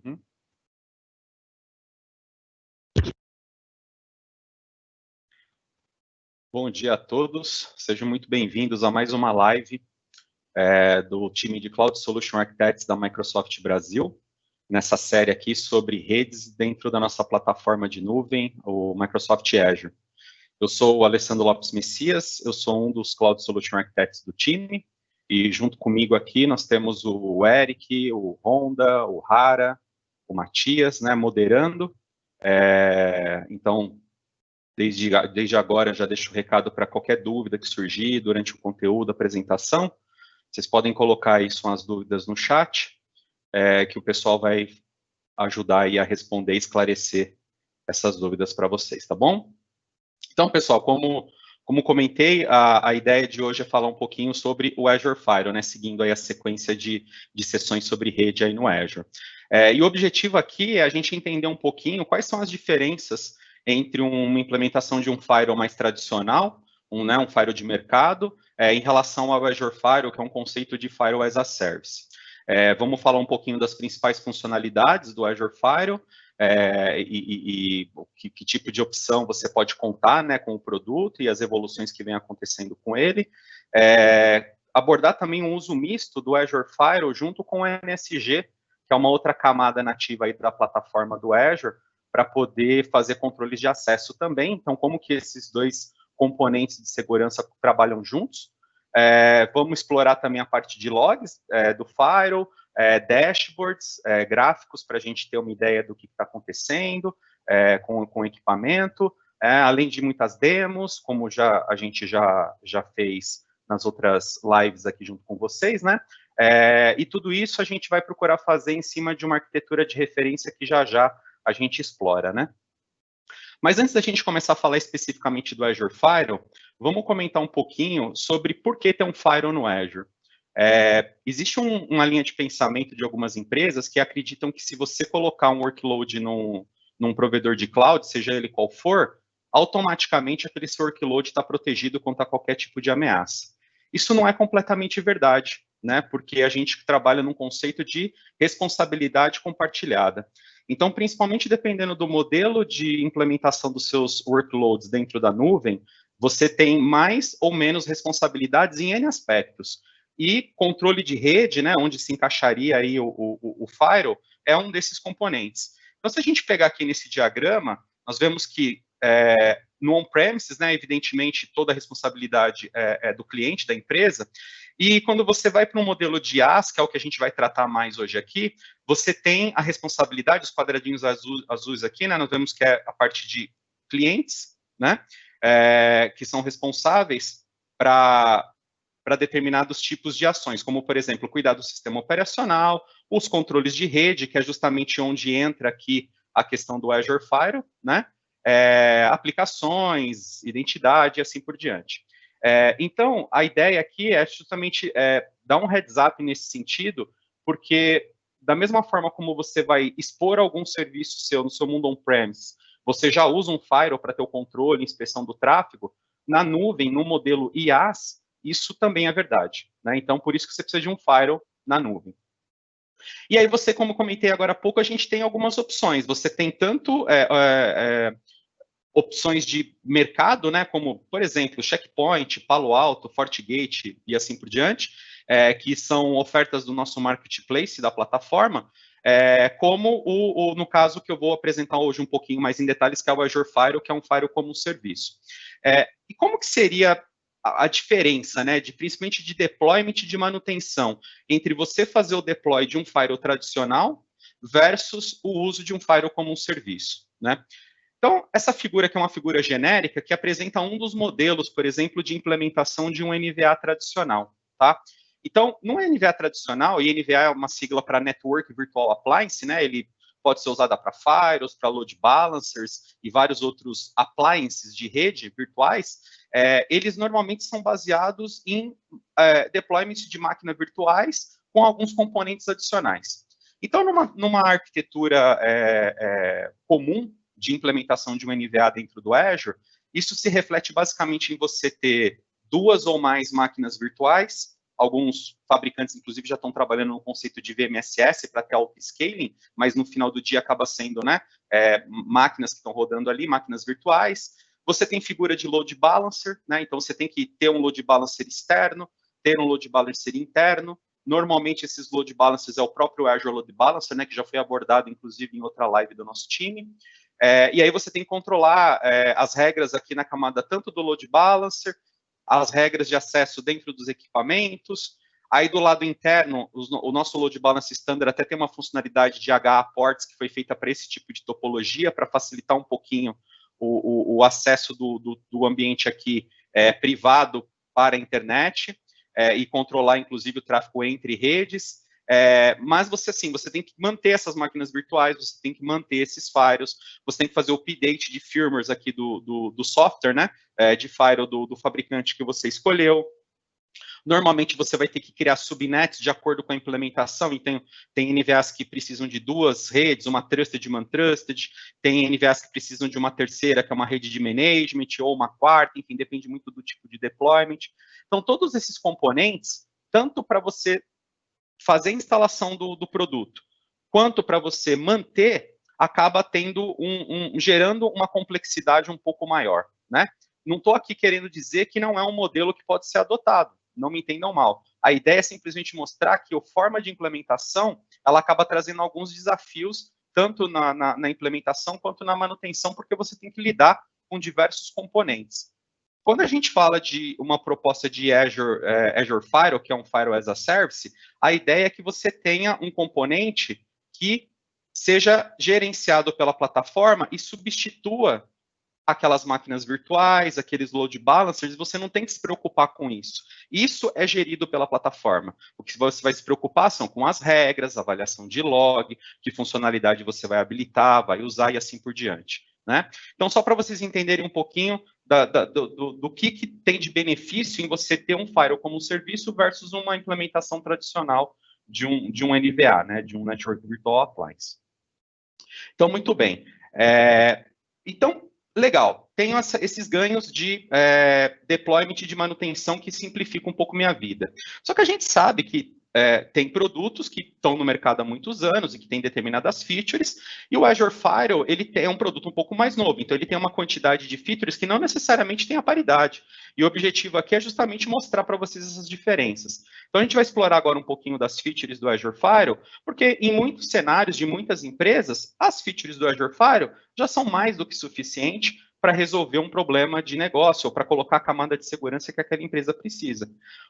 Uhum. Bom dia a todos, sejam muito bem-vindos a mais uma live do time de Cloud Solution Architects da Microsoft Brasil, nessa série aqui sobre redes dentro da nossa plataforma de nuvem, o Microsoft Azure. Eu sou o Alessandro Lopes Messias, eu sou um dos Cloud Solution Architects do time, e junto comigo aqui nós temos o Eric, o Honda, o Rara, o Matias, né, moderando. Então, desde agora, já deixo o recado para qualquer dúvida que surgir durante o conteúdo, a apresentação. Vocês podem colocar aí suas dúvidas no chat, que o pessoal vai ajudar aí a responder e esclarecer essas dúvidas para vocês, tá bom? Então, pessoal, como comentei, a ideia de hoje é falar um pouquinho sobre o Azure Firewall, né, seguindo aí a sequência de sessões sobre rede aí no Azure. E o objetivo aqui é a gente entender um pouquinho quais são as diferenças entre uma implementação de um Firewall mais tradicional, um Firewall de mercado, em relação ao Azure Firewall, que é um conceito de Firewall as a Service. Vamos falar um pouquinho das principais funcionalidades do Azure Firewall, que tipo de opção você pode contar, né, com o produto e as evoluções que vem acontecendo com ele. Abordar também um uso misto do Azure Firewall junto com o NSG, que é uma outra camada nativa aí da plataforma do Azure, para poder fazer controles de acesso também. Então, como que esses dois componentes de segurança trabalham juntos. Vamos explorar também a parte de logs do Firewall, dashboards, gráficos, para a gente ter uma ideia do que está acontecendo com o equipamento, além de muitas demos, como a gente já fez nas outras lives aqui junto com vocês, né? E tudo isso a gente vai procurar fazer em cima de uma arquitetura de referência que já a gente explora, né? Mas antes da gente começar a falar especificamente do Azure Firewall, vamos comentar um pouquinho sobre por que ter um Firewall no Azure. Existe uma linha de pensamento de algumas empresas que acreditam que se você colocar um workload num provedor de cloud, seja ele qual for, automaticamente aquele seu workload está protegido contra qualquer tipo de ameaça. Isso não é completamente verdade, né? Porque a gente trabalha num conceito de responsabilidade compartilhada. Então, principalmente dependendo do modelo de implementação dos seus workloads dentro da nuvem, você tem mais ou menos responsabilidades em N aspectos. E controle de rede, né, onde se encaixaria aí o Firewall, é um desses componentes. Então, se a gente pegar aqui nesse diagrama, nós vemos que no on-premises, né, evidentemente, toda a responsabilidade é do cliente, da empresa, e quando você vai para um modelo de IaaS, que é o que a gente vai tratar mais hoje aqui, você tem a responsabilidade, os quadradinhos azuis aqui, né, nós vemos que é a parte de clientes, né, que são responsáveis para determinados tipos de ações, como, por exemplo, cuidar do sistema operacional, os controles de rede, que é justamente onde entra aqui a questão do Azure Firewall, né, aplicações, identidade e assim por diante. Então, a ideia aqui é justamente dar um heads up nesse sentido, porque da mesma forma como você vai expor algum serviço seu no seu mundo on-premise, você já usa um firewall para ter o controle e inspeção do tráfego, na nuvem, no modelo IaaS, isso também é verdade, né? Então, por isso que você precisa de um firewall na nuvem. E aí você, como comentei agora há pouco, a gente tem algumas opções. Você tem tanto opções de mercado, né, como, por exemplo, Checkpoint, Palo Alto, FortiGate e assim por diante, que são ofertas do nosso marketplace, da plataforma, como no caso que eu vou apresentar hoje um pouquinho mais em detalhes, que é o Azure Firewall, que é um Firewall como um serviço. E como que seria a diferença, né, principalmente de deployment e de manutenção, entre você fazer o deploy de um Firewall tradicional versus o uso de um Firewall como um serviço, né? Então, essa figura que é uma figura genérica, que apresenta um dos modelos, por exemplo, de implementação de um NVA tradicional, tá? Então, no NVA tradicional, e NVA é uma sigla para Network Virtual Appliance, né? Ele pode ser usado para firewalls, para load balancers e vários outros appliances de rede virtuais. Eles normalmente são baseados em deployments de máquinas virtuais com alguns componentes adicionais. Então, numa arquitetura comum de implementação de um NVA dentro do Azure, isso se reflete basicamente em você ter 2 ou mais máquinas virtuais, alguns fabricantes, inclusive, já estão trabalhando no conceito de VMSS para ter auto-scaling, mas no final do dia acaba sendo, né, máquinas que estão rodando ali, máquinas virtuais. Você tem figura de load balancer, né, então você tem que ter um load balancer externo, ter um load balancer interno. Normalmente, esses load balancers é o próprio Azure Load Balancer, né, que já foi abordado, inclusive, em outra live do nosso time. E aí você tem que controlar as regras aqui na camada tanto do load balancer, as regras de acesso dentro dos equipamentos. Aí do lado interno, o nosso load balancer standard até tem uma funcionalidade de HA ports que foi feita para esse tipo de topologia, para facilitar um pouquinho o acesso do ambiente aqui privado para a internet. E controlar, inclusive, o tráfego entre redes. Mas você tem que manter essas máquinas virtuais, você tem que manter esses firewalls, você tem que fazer o update de firmwares aqui do software, né, de firewall do fabricante que você escolheu. Normalmente você vai ter que criar subnets de acordo com a implementação, então tem NVAs que precisam de 2 redes, uma trusted e uma untrusted, tem NVAs que precisam de uma terceira, que é uma rede de management, ou uma quarta, enfim, depende muito do tipo de deployment. Então, todos esses componentes, tanto para você fazer a instalação do produto, quanto para você manter, acaba tendo gerando uma complexidade um pouco maior, né? Não estou aqui querendo dizer que não é um modelo que pode ser adotado, não me entendam mal. A ideia é simplesmente mostrar que a forma de implementação, ela acaba trazendo alguns desafios, tanto na implementação quanto na manutenção, porque você tem que lidar com diversos componentes. Quando a gente fala de uma proposta de Azure Firewall, que é um Firewall as a Service, a ideia é que você tenha um componente que seja gerenciado pela plataforma e substitua aquelas máquinas virtuais, aqueles load balancers, e você não tem que se preocupar com isso. Isso é gerido pela plataforma. O que você vai se preocupar são com as regras, avaliação de log, que funcionalidade você vai habilitar, vai usar e assim por diante, né? Então, só para vocês entenderem um pouquinho do que tem de benefício em você ter um firewall como um serviço versus uma implementação tradicional de um NVA, né, de um Network Virtual Appliance. Então, muito bem. Então, legal, tenho esses ganhos de deployment e de manutenção que simplificam um pouco minha vida. Só que a gente sabe que tem produtos que estão no mercado há muitos anos e que têm determinadas features, e o Azure Firewall, ele é um produto um pouco mais novo, então ele tem uma quantidade de features que não necessariamente tem a paridade. E o objetivo aqui é justamente mostrar para vocês essas diferenças. Então a gente vai explorar agora um pouquinho das features do Azure Firewall, porque em muitos cenários de muitas empresas, as features do Azure Firewall já são mais do que suficiente para resolver um problema de negócio ou para colocar a camada de segurança que aquela empresa precisa.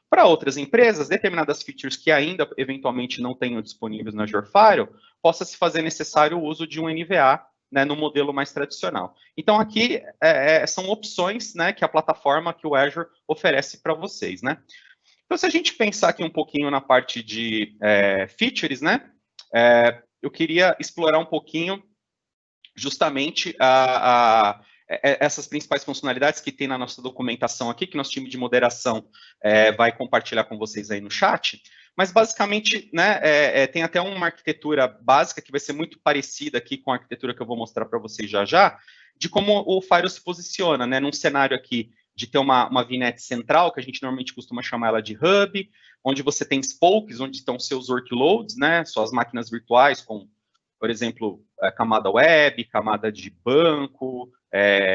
Para outras empresas, determinadas features que ainda eventualmente não tenham disponíveis no Azure Firewall, possa se fazer necessário o uso de um NVA, né, no modelo mais tradicional. Então, aqui são opções, né, que a plataforma, que o Azure oferece para vocês, né? Então, se a gente pensar aqui um pouquinho na parte de features, né, eu queria explorar um pouquinho justamente essas principais funcionalidades que tem na nossa documentação aqui, que nosso time de moderação vai compartilhar com vocês aí no chat. Mas, basicamente, né, tem até uma arquitetura básica que vai ser muito parecida aqui com a arquitetura que eu vou mostrar para vocês já, de como o Firewall se posiciona, né, num cenário aqui de ter uma VNet central, que a gente normalmente costuma chamar ela de hub, onde você tem spokes, onde estão seus workloads, né, suas máquinas virtuais com, por exemplo, camada web, camada de banco,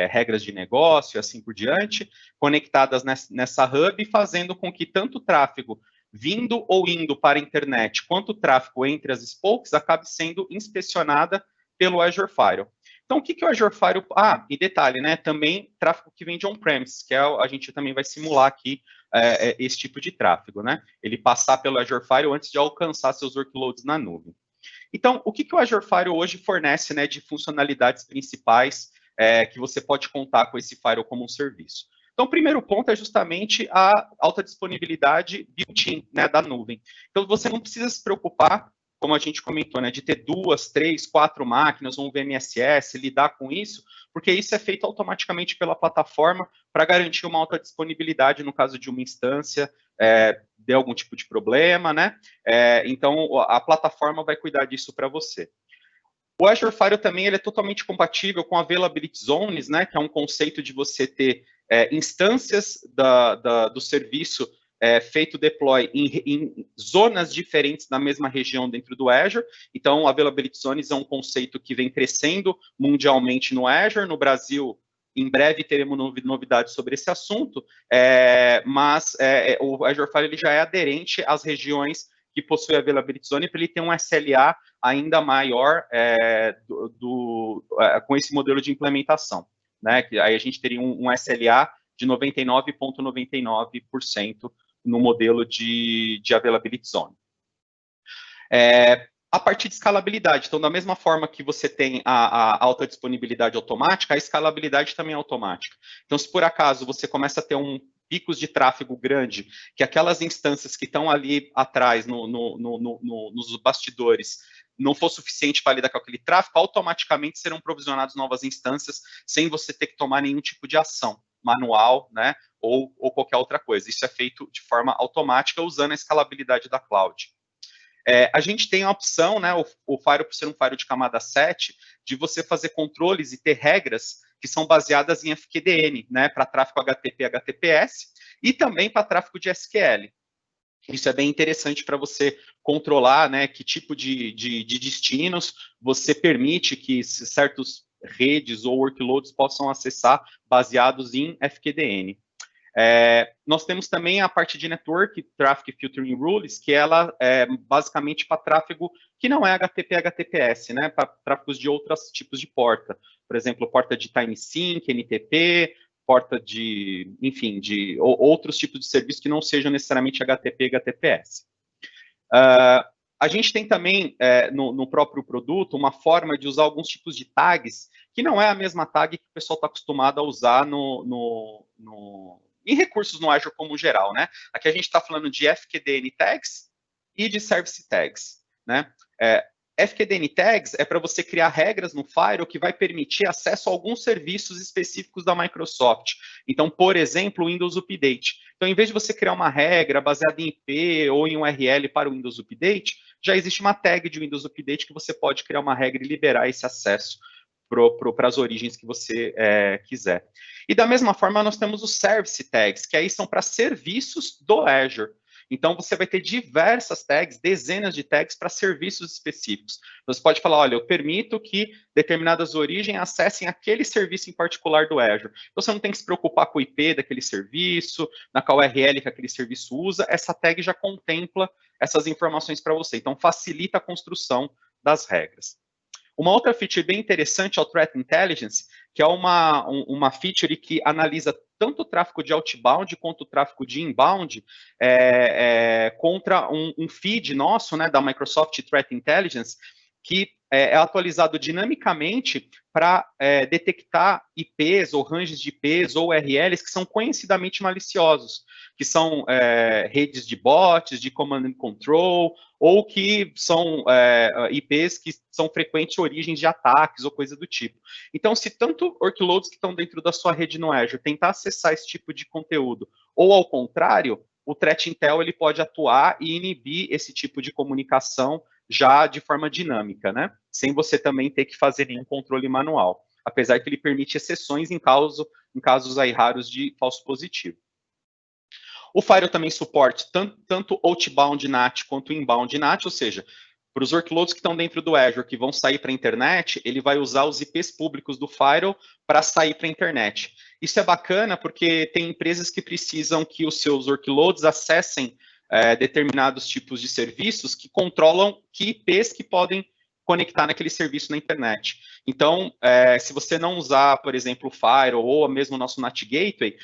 regras de negócio e assim por diante, conectadas nessa hub, fazendo com que tanto o tráfego vindo ou indo para a internet, quanto o tráfego entre as spokes acabe sendo inspecionada pelo Azure Firewall. Então, o que o Azure Firewall... e detalhe, né? Também tráfego que vem de on-premise, que a gente também vai simular aqui esse tipo de tráfego, né? Ele passar pelo Azure Firewall antes de alcançar seus workloads na nuvem. Então, o que o Azure Firewall hoje fornece, né, de funcionalidades principais que você pode contar com esse Firewall como um serviço? Então, o primeiro ponto é justamente a alta disponibilidade built-in, né, da nuvem. Então, você não precisa se preocupar, como a gente comentou, né, de ter 2, 3, 4 máquinas, ou um VMSS, lidar com isso, porque isso é feito automaticamente pela plataforma para garantir uma alta disponibilidade no caso de uma instância, de algum tipo de problema, né? Então, a plataforma vai cuidar disso para você. O Azure Firewall também ele é totalmente compatível com Availability Zones, né? Que é um conceito de você ter instâncias do serviço feito deploy em zonas diferentes da mesma região dentro do Azure. Então, Availability Zones é um conceito que vem crescendo mundialmente no Azure. No Brasil, em breve teremos novidades sobre esse assunto, mas o Azure Fire ele já é aderente às regiões que possuem Availability Zone para ele ter um SLA ainda maior com esse modelo de implementação, né? Que aí a gente teria um SLA de 99,99% no modelo de Availability Zone. A partir de escalabilidade, então, da mesma forma que você tem a alta disponibilidade automática, a escalabilidade também é automática. Então, se por acaso você começa a ter picos de tráfego grande, que aquelas instâncias que estão ali atrás, nos bastidores, não for suficiente para lidar com aquele tráfego, automaticamente serão provisionadas novas instâncias, sem você ter que tomar nenhum tipo de ação manual, né, ou qualquer outra coisa. Isso é feito de forma automática, usando a escalabilidade da cloud. A gente tem a opção, né, o Firewall, por ser um Firewall de camada 7, de você fazer controles e ter regras que são baseadas em FQDN, né, para tráfego HTTP, HTTPS, e também para tráfego de SQL. Isso é bem interessante para você controlar, né, que tipo de destinos você permite que certos redes ou workloads possam acessar baseados em FQDN. Nós temos também a parte de Network Traffic Filtering Rules, que ela é basicamente para tráfego que não é HTTP, HTTPS, né, para tráfegos de outros tipos de porta. Por exemplo, porta de TimeSync, NTP, porta de, enfim, de outros tipos de serviços que não sejam necessariamente HTTP, HTTPS. A gente tem também, no próprio produto, uma forma de usar alguns tipos de tags, que não é a mesma tag que o pessoal está acostumado a usar em recursos no Azure como geral, né? Aqui a gente está falando de FQDN tags e de service tags, né? FQDN tags é para você criar regras no Firewall que vai permitir acesso a alguns serviços específicos da Microsoft. Então, por exemplo, o Windows Update. Então, em vez de você criar uma regra baseada em IP ou em URL para o Windows Update, já existe uma tag de Windows Update que você pode criar uma regra e liberar esse acesso para as origens que você quiser. E da mesma forma, nós temos os Service Tags, que aí são para serviços do Azure. Então, você vai ter diversas tags, dezenas de tags para serviços específicos. Você pode falar, olha, eu permito que determinadas origens acessem aquele serviço em particular do Azure. Você não tem que se preocupar com o IP daquele serviço, na qual URL que aquele serviço usa, essa tag já contempla essas informações para você. Então, facilita a construção das regras. Uma outra feature bem interessante é o Threat Intelligence, que é uma feature que analisa tanto o tráfego de outbound quanto o tráfego de inbound contra um feed nosso, né, da Microsoft Threat Intelligence, que é atualizado dinamicamente para detectar IPs ou ranges de IPs ou URLs que são conhecidamente maliciosos, que são redes de bots, de command and control, ou que são IPs que são frequentes origens de ataques ou coisa do tipo. Então, se tanto workloads que estão dentro da sua rede no Azure tentar acessar esse tipo de conteúdo, ou ao contrário, o Threat Intel ele pode atuar e inibir esse tipo de comunicação já de forma dinâmica, né? Sem você também ter que fazer nenhum controle manual. Apesar que ele permite exceções em casos aí raros de falso positivo. O Firewall também suporta tanto outbound NAT quanto inbound NAT, ou seja, para os workloads que estão dentro do Azure, que vão sair para a internet, ele vai usar os IPs públicos do Firewall para sair para a internet. Isso é bacana porque tem empresas que precisam que os seus workloads acessem determinados tipos de serviços que controlam que IPs que podem conectar naquele serviço na internet. Então, se você não usar, por exemplo, o Firewall ou mesmo o nosso NAT Gateway,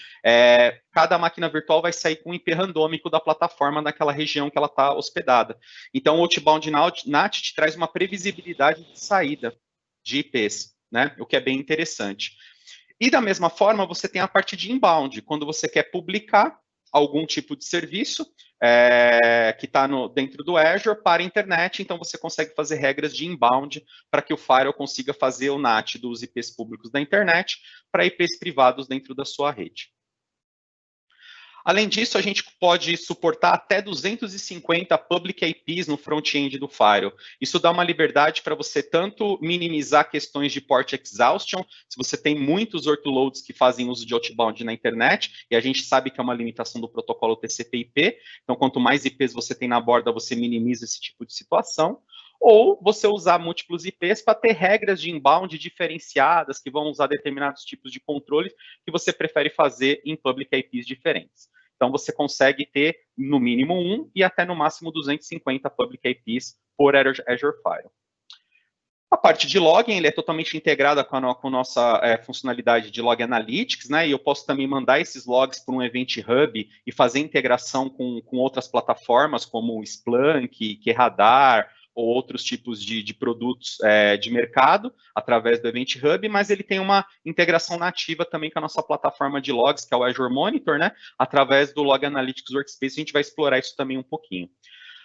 cada máquina virtual vai sair com um IP randômico da plataforma naquela região que ela está hospedada. Então, o Outbound NAT te traz uma previsibilidade de saída de IPs, né? O que é bem interessante. E da mesma forma, você tem a parte de inbound, quando você quer publicar algum tipo de serviço que está dentro do Azure para a internet, então você consegue fazer regras de inbound para que o Firewall consiga fazer o NAT dos IPs públicos da internet para IPs privados dentro da sua rede. Além disso, a gente pode suportar até 250 public IPs no front-end do Firewall. Isso dá uma liberdade para você tanto minimizar questões de port exhaustion, se você tem muitos workloads que fazem uso de outbound na internet, e a gente sabe que é uma limitação do protocolo TCP/IP, então quanto mais IPs você tem na borda, você minimiza esse tipo de situação. Ou você usar múltiplos IPs para ter regras de inbound diferenciadas, que vão usar determinados tipos de controles que você prefere fazer em public IPs diferentes. Então, você consegue ter, no mínimo, 1 e até, no máximo, 250 public IPs por Azure Firewall. A parte de login, ele é totalmente integrada com a nossa funcionalidade de Log Analytics, né? E eu posso também mandar esses logs para um Event Hub e fazer integração com outras plataformas, como o Splunk, QRadar, ou outros tipos de produtos de mercado, através do Event Hub, mas ele tem uma integração nativa também com a nossa plataforma de logs, que é o Azure Monitor, né? Através do Log Analytics Workspace, a gente vai explorar isso também um pouquinho.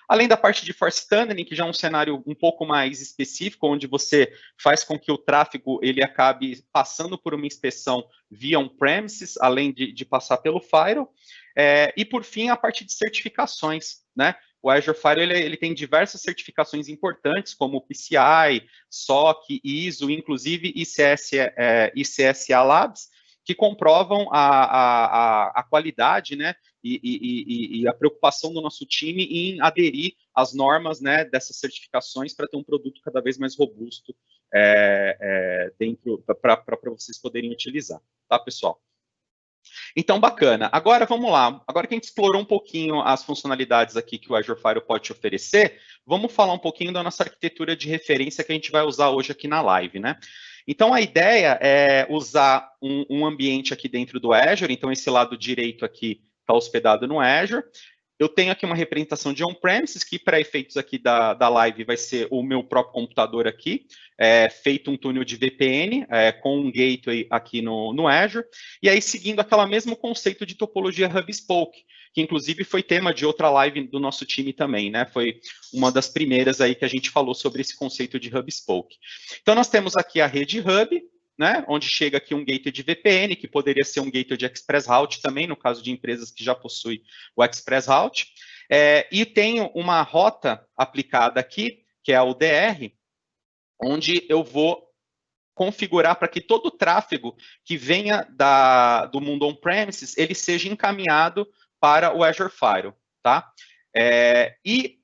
Além da parte de force tunneling, que já é um cenário um pouco mais específico, onde você faz com que o tráfego ele acabe passando por uma inspeção via on-premises, além de passar pelo firewall. E, por fim, a parte de certificações, né? O Azure Firewall ele tem diversas certificações importantes, como PCI, SOC, ISO, inclusive ICSA Labs, que comprovam a qualidade, né, e a preocupação do nosso time em aderir às normas, né, dessas certificações para ter um produto cada vez mais robusto dentro para vocês poderem utilizar, tá, pessoal? Então, bacana. Agora, vamos lá. Agora que a gente explorou um pouquinho as funcionalidades aqui que o Azure Firewall pode te oferecer, vamos falar um pouquinho da nossa arquitetura de referência que a gente vai usar hoje aqui na live, né? Então, a ideia é usar um ambiente aqui dentro do Azure. Então, esse lado direito aqui está hospedado no Azure. Eu tenho aqui uma representação de on-premises, que para efeitos aqui da live vai ser o meu próprio computador aqui, feito um túnel de VPN, com um gateway aqui no Azure, e aí seguindo aquele mesmo conceito de topologia Hub Spoke, que inclusive foi tema de outra live do nosso time também, né? Foi uma das primeiras aí que a gente falou sobre esse conceito de Hub Spoke. Então nós temos aqui a rede Hub, né, onde chega aqui um gateway de VPN, que poderia ser um gateway de Express Route também, no caso de empresas que já possuem o Express Route. E tenho uma rota aplicada aqui, que é a UDR, onde eu vou configurar para que todo o tráfego que venha do mundo on-premises, ele seja encaminhado para o Azure Firewall, tá? E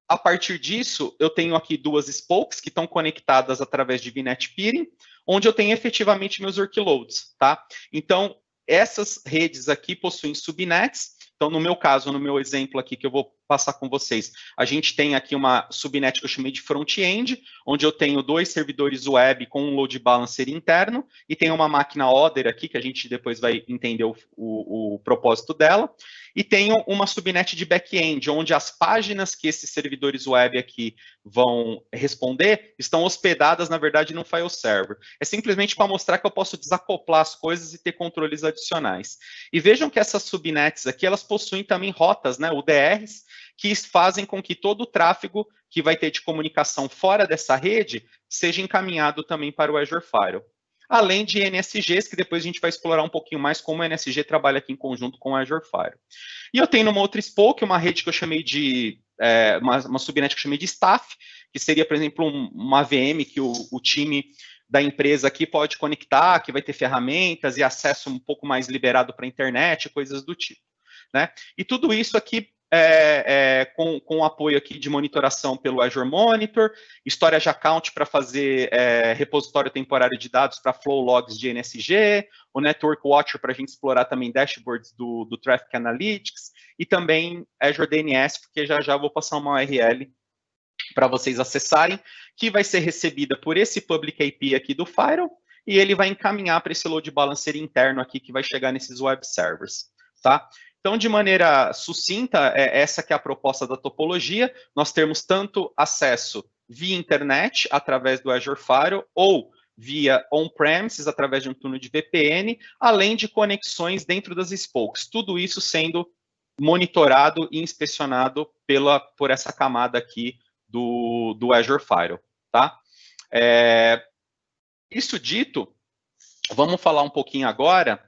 a partir disso, eu tenho aqui duas spokes que estão conectadas através de VNet Peering, onde eu tenho efetivamente meus workloads, tá? Então, essas redes aqui possuem subnets. Então, no meu caso, no meu exemplo aqui que eu vou passar com vocês, a gente tem aqui uma subnet que eu chamei de front-end, onde eu tenho 2 servidores web com um load balancer interno, e tem uma máquina Oder aqui, que a gente depois vai entender o propósito dela, e tenho uma subnet de back-end, onde as páginas que esses servidores web aqui vão responder estão hospedadas, na verdade, no file server. É simplesmente para mostrar que eu posso desacoplar as coisas e ter controles adicionais. E vejam que essas subnets aqui, elas possuem também rotas, né, UDRs, que fazem com que todo o tráfego que vai ter de comunicação fora dessa rede seja encaminhado também para o Azure Firewall. Além de NSGs, que depois a gente vai explorar um pouquinho mais como o NSG trabalha aqui em conjunto com o Azure Firewall. E eu tenho numa outra spoke uma rede que eu chamei de, uma subnet que eu chamei de staff, que seria, por exemplo, uma VM que o time da empresa aqui pode conectar, que vai ter ferramentas e acesso um pouco mais liberado para a internet, coisas do tipo, né? E tudo isso aqui com apoio aqui de monitoração pelo Azure Monitor, Storage Account para fazer repositório temporário de dados para flow logs de NSG, o Network Watcher para a gente explorar também dashboards do Traffic Analytics, e também Azure DNS, porque já vou passar uma URL para vocês acessarem, que vai ser recebida por esse Public IP aqui do Firewall, e ele vai encaminhar para esse load balancer interno aqui, que vai chegar nesses web servers, tá? Então, de maneira sucinta, essa que é a proposta da topologia. Nós temos tanto acesso via internet, através do Azure Firewall, ou via on-premises, através de um túnel de VPN, além de conexões dentro das spokes. Tudo isso sendo monitorado e inspecionado por essa camada aqui do Azure Firewall, tá? Isso dito, vamos falar um pouquinho agora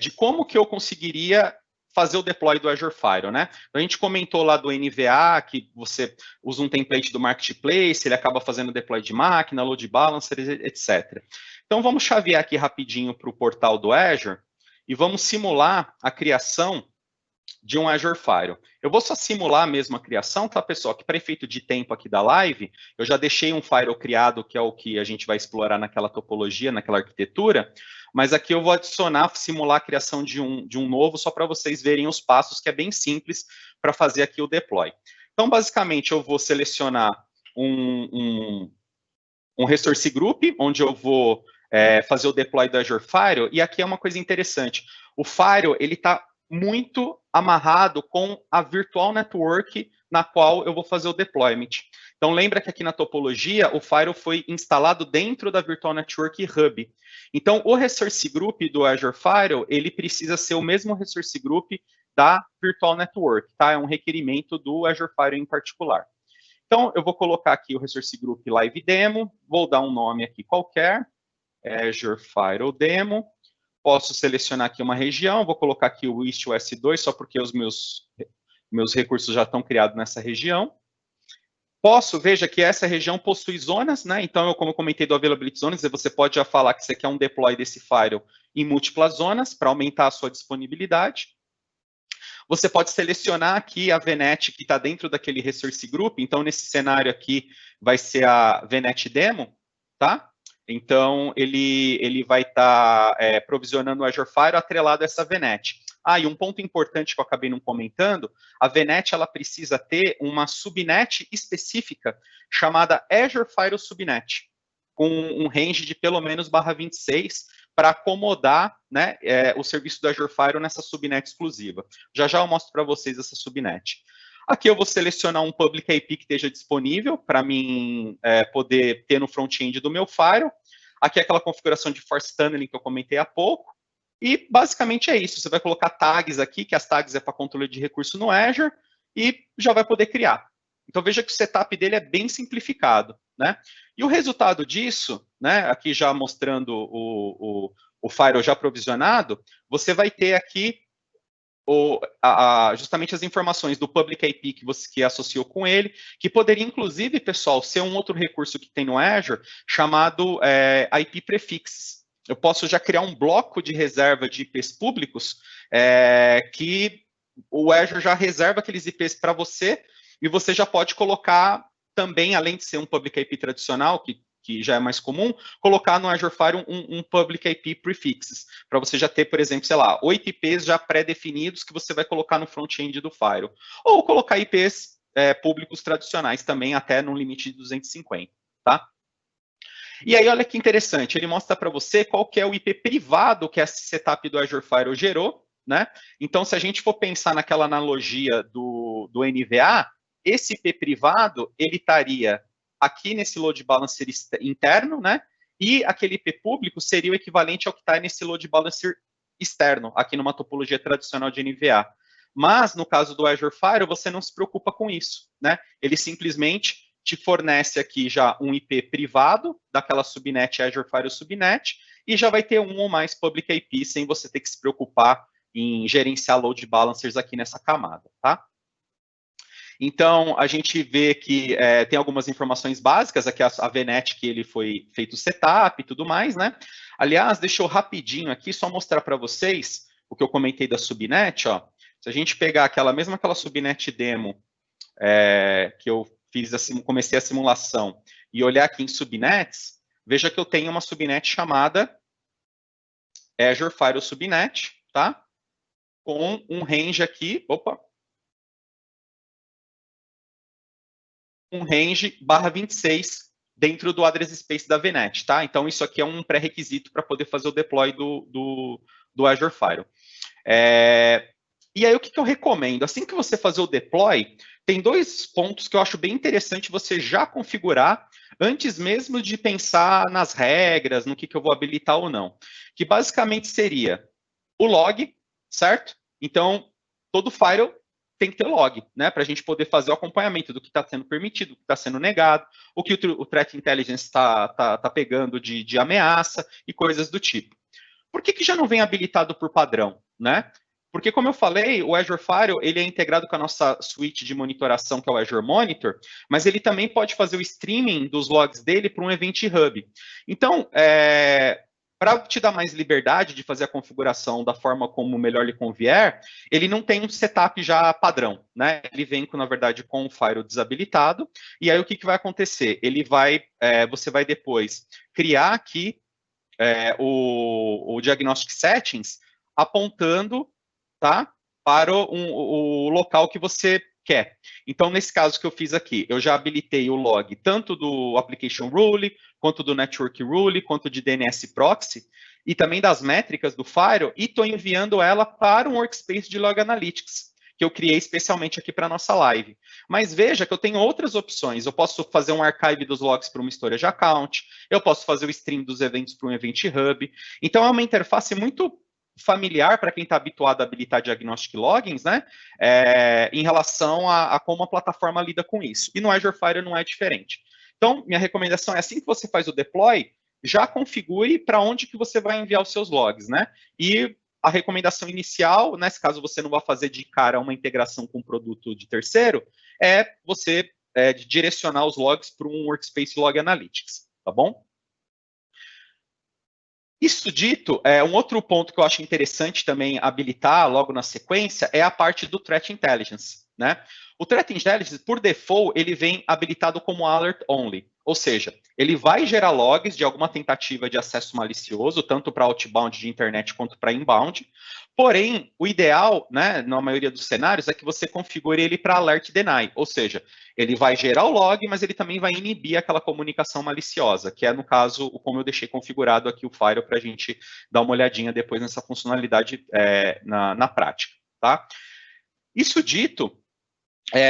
de como que eu conseguiria fazer o deploy do Azure Firewall, né? Então, a gente comentou lá do NVA, que você usa um template do Marketplace, ele acaba fazendo deploy de máquina, load balancer, etc. Então, vamos chavear aqui rapidinho para o portal do Azure e vamos simular a criação de um Azure Firewall. Eu vou só simular mesmo a criação, tá, pessoal? Que para efeito de tempo aqui da live, eu já deixei um Firewall criado, que é o que a gente vai explorar naquela topologia, naquela arquitetura, mas aqui eu vou adicionar, simular a criação de um novo, só para vocês verem os passos, que é bem simples para fazer aqui o deploy. Então, basicamente, eu vou selecionar um resource group, onde eu vou fazer o deploy do Azure Firewall, e aqui é uma coisa interessante. O Firewall, ele está muito amarrado com a virtual network na qual eu vou fazer o deployment. Então, lembra que aqui na topologia, o Firewall foi instalado dentro da Virtual Network Hub. Então, o Resource Group do Azure Firewall, ele precisa ser o mesmo Resource Group da Virtual Network, tá? É um requerimento do Azure Firewall em particular. Então, eu vou colocar aqui o Resource Group Live Demo, vou dar um nome aqui qualquer, Azure Firewall Demo. Posso selecionar aqui uma região, vou colocar aqui o East West 2, só porque os meus recursos já estão criados nessa região. Veja que essa região possui zonas, né? Então, como eu comentei do Availability Zones, você pode já falar que você quer um deploy desse firewall em múltiplas zonas, para aumentar a sua disponibilidade. Você pode selecionar aqui a VNet que está dentro daquele Resource Group. Então, nesse cenário aqui, vai ser a VNet Demo, tá? Então, ele vai estar provisionando o Azure Firewall atrelado a essa VNet. E um ponto importante que eu acabei não comentando, a VNet ela precisa ter uma subnet específica chamada Azure Firewall Subnet, com um range de pelo menos /26 para acomodar, né, o serviço do Azure Firewall nessa subnet exclusiva. Já já eu mostro para vocês essa subnet. Aqui eu vou selecionar um public IP que esteja disponível para mim poder ter no front-end do meu Firewall. Aqui é aquela configuração de force tunneling que eu comentei há pouco. E basicamente é isso. Você vai colocar tags aqui, que as tags é para controle de recurso no Azure, e já vai poder criar. Então veja que o setup dele é bem simplificado, né? E o resultado disso, né, aqui já mostrando o Firewall já provisionado, você vai ter aqui justamente as informações do public IP que associou com ele, que poderia, inclusive, pessoal, ser um outro recurso que tem no Azure, chamado IP Prefixes. Eu posso já criar um bloco de reserva de IPs públicos que o Azure já reserva aqueles IPs para você, e você já pode colocar também, além de ser um public IP tradicional, que já é mais comum, colocar no Azure Firewall um public IP prefixes, para você já ter, por exemplo, sei lá, 8 IPs já pré-definidos que você vai colocar no front-end do Firewall. Ou colocar IPs públicos tradicionais também, até no limite de 250, tá? E aí, olha que interessante, ele mostra para você qual que é o IP privado que esse setup do Azure Firewall gerou, né? Então, se a gente for pensar naquela analogia do NVA, esse IP privado, ele estaria aqui nesse load balancer interno, né? E aquele IP público seria o equivalente ao que está nesse load balancer externo, aqui numa topologia tradicional de NVA. Mas, no caso do Azure Firewall, você não se preocupa com isso, né? Ele simplesmente te fornece aqui já um IP privado daquela subnet Azure Firewall Subnet e já vai ter um ou mais public IP sem você ter que se preocupar em gerenciar load balancers aqui nessa camada, tá? Então, a gente vê que tem algumas informações básicas, aqui a VNet que ele foi feito o setup e tudo mais, né? Aliás, deixa eu rapidinho aqui só mostrar para vocês o que eu comentei da subnet, ó. Se a gente pegar aquela subnet demo que eu comecei a simulação e olhar aqui em subnets, veja que eu tenho uma subnet chamada Azure Firewall Subnet, tá? Com um range aqui, um range /26 dentro do address space da VNet, tá? Então, isso aqui é um pré-requisito para poder fazer o deploy do Azure Firewall. E aí, o que eu recomendo? Assim que você fazer o deploy, tem 2 pontos que eu acho bem interessante você já configurar antes mesmo de pensar nas regras, no que eu vou habilitar ou não. Que basicamente seria o log, certo? Então, todo firewall tem que ter log, né? Para a gente poder fazer o acompanhamento do que está sendo permitido, do que está sendo negado, o que o Threat Intelligence está pegando de ameaça e coisas do tipo. Por que já não vem habilitado por padrão, né? Porque, como eu falei, o Azure Firewall ele é integrado com a nossa suíte de monitoração, que é o Azure Monitor, mas ele também pode fazer o streaming dos logs dele para um Event Hub. Então, para te dar mais liberdade de fazer a configuração da forma como melhor lhe convier, ele não tem um setup já padrão, né? Ele vem, na verdade, com o firewall desabilitado, e aí o que vai acontecer? Você vai depois criar aqui o Diagnostic Settings apontando, tá, para o local que você quer. Então, nesse caso que eu fiz aqui, eu já habilitei o log tanto do Application Rule, quanto do Network Rule, quanto de DNS Proxy, e também das métricas do Firewall, e estou enviando ela para um workspace de Log Analytics, que eu criei especialmente aqui para a nossa live. Mas veja que eu tenho outras opções. Eu posso fazer um archive dos logs para uma storage account, eu posso fazer o stream dos eventos para um Event Hub. Então, é uma interface muito familiar para quem está habituado a habilitar Diagnostic Logins, né? Em relação a como a plataforma lida com isso. E no Azure Firewall não é diferente. Então, minha recomendação é assim que você faz o deploy, já configure para onde que você vai enviar os seus logs, né? E a recomendação inicial, nesse caso você não vai fazer de cara uma integração com um produto de terceiro, é você direcionar os logs para um Workspace Log Analytics, tá bom? Isso dito, um outro ponto que eu acho interessante também habilitar logo na sequência é a parte do Threat Intelligence, né? O Threat Intelligence, por default, ele vem habilitado como Alert Only, ou seja, ele vai gerar logs de alguma tentativa de acesso malicioso, tanto para outbound de internet quanto para inbound, porém, o ideal, né, na maioria dos cenários, é que você configure ele para Alert Deny, ou seja, ele vai gerar o log, mas ele também vai inibir aquela comunicação maliciosa, que é, no caso, como eu deixei configurado aqui o Firewall para a gente dar uma olhadinha depois nessa funcionalidade na prática, tá? Isso dito,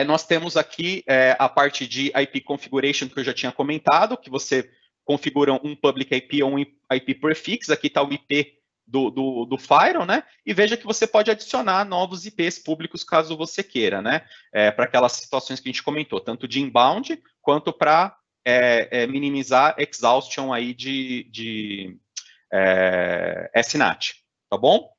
nós temos aqui a parte de IP Configuration, que eu já tinha comentado, que você configura um Public IP ou um IP Prefix, aqui está o IP do Firewall, né? E veja que você pode adicionar novos IPs públicos, caso você queira, né? Para aquelas situações que a gente comentou, tanto de inbound, quanto para minimizar exhaustion aí de SNAT, tá bom?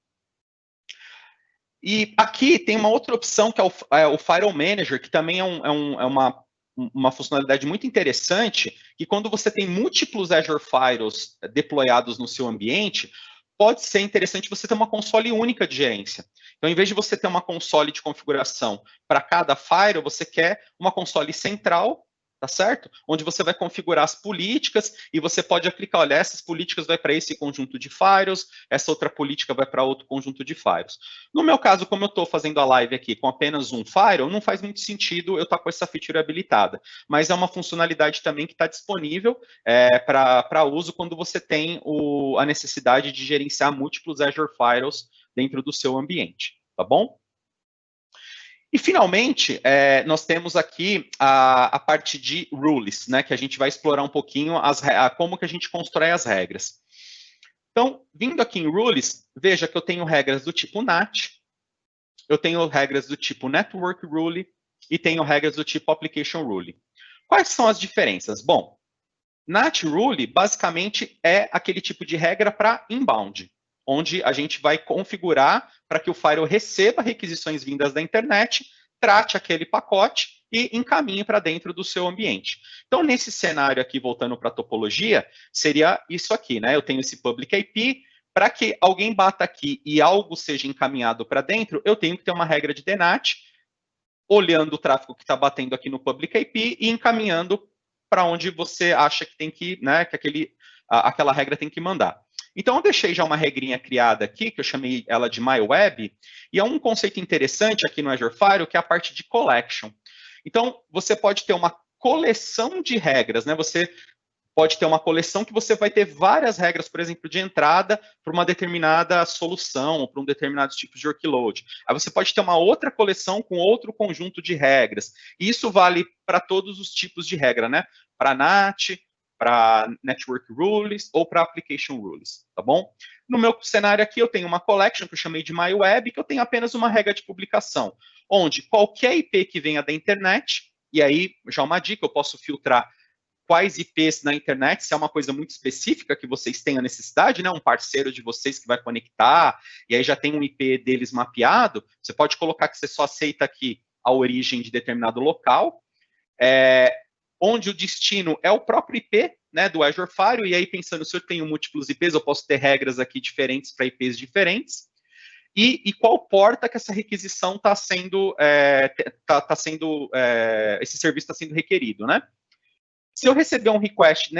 E aqui tem uma outra opção, que é o Firewall Manager, que também é uma funcionalidade muito interessante, que quando você tem múltiplos Azure Firewalls deployados no seu ambiente, pode ser interessante você ter uma console única de gerência. Então, em vez de você ter uma console de configuração para cada firewall, você quer uma console central, tá certo? Onde você vai configurar as políticas e você pode aplicar, olha, essas políticas vai para esse conjunto de firewalls, essa outra política vai para outro conjunto de firewalls. No meu caso, como eu estou fazendo a live aqui com apenas um firewall, não faz muito sentido eu estar com essa feature habilitada, mas é uma funcionalidade também que está disponível para uso quando você tem a necessidade de gerenciar múltiplos Azure Firewalls dentro do seu ambiente, tá bom? E, finalmente, nós temos aqui a parte de rules, né, que a gente vai explorar um pouquinho como que a gente constrói as regras. Então, vindo aqui em rules, veja que eu tenho regras do tipo NAT, eu tenho regras do tipo Network Rule e tenho regras do tipo Application Rule. Quais são as diferenças? Bom, NAT Rule, basicamente, é aquele tipo de regra para inbound, onde a gente vai configurar para que o firewall receba requisições vindas da internet, trate aquele pacote e encaminhe para dentro do seu ambiente. Então, nesse cenário aqui, voltando para a topologia, seria isso aqui, né? Eu tenho esse public IP, para que alguém bata aqui e algo seja encaminhado para dentro, eu tenho que ter uma regra de DNAT, olhando o tráfego que está batendo aqui no public IP e encaminhando para onde você acha que tem que, né, que aquela regra tem que mandar. Então, eu deixei já uma regrinha criada aqui, que eu chamei ela de MyWeb, e é um conceito interessante aqui no Azure Firewall, que é a parte de collection. Então, você pode ter uma coleção de regras, né? Você pode ter uma coleção que você vai ter várias regras, por exemplo, de entrada para uma determinada solução, ou para um determinado tipo de workload. Aí você pode ter uma outra coleção com outro conjunto de regras. E isso vale para todos os tipos de regra, né? Para NAT, para Network Rules ou para Application Rules, tá bom? No meu cenário aqui, eu tenho uma collection que eu chamei de MyWeb, que eu tenho apenas uma regra de publicação, onde qualquer IP que venha da internet, e aí, já uma dica, eu posso filtrar quais IPs na internet, se é uma coisa muito específica que vocês têm a necessidade, né? Um parceiro de vocês que vai conectar, e aí já tem um IP deles mapeado, você pode colocar que você só aceita aqui a origem de determinado local, onde o destino é o próprio IP, né, do Azure Firewall, e aí pensando, se eu tenho múltiplos IPs, eu posso ter regras aqui diferentes para IPs diferentes, e qual porta que essa requisição está sendo, esse serviço está sendo requerido, né? Se eu receber um request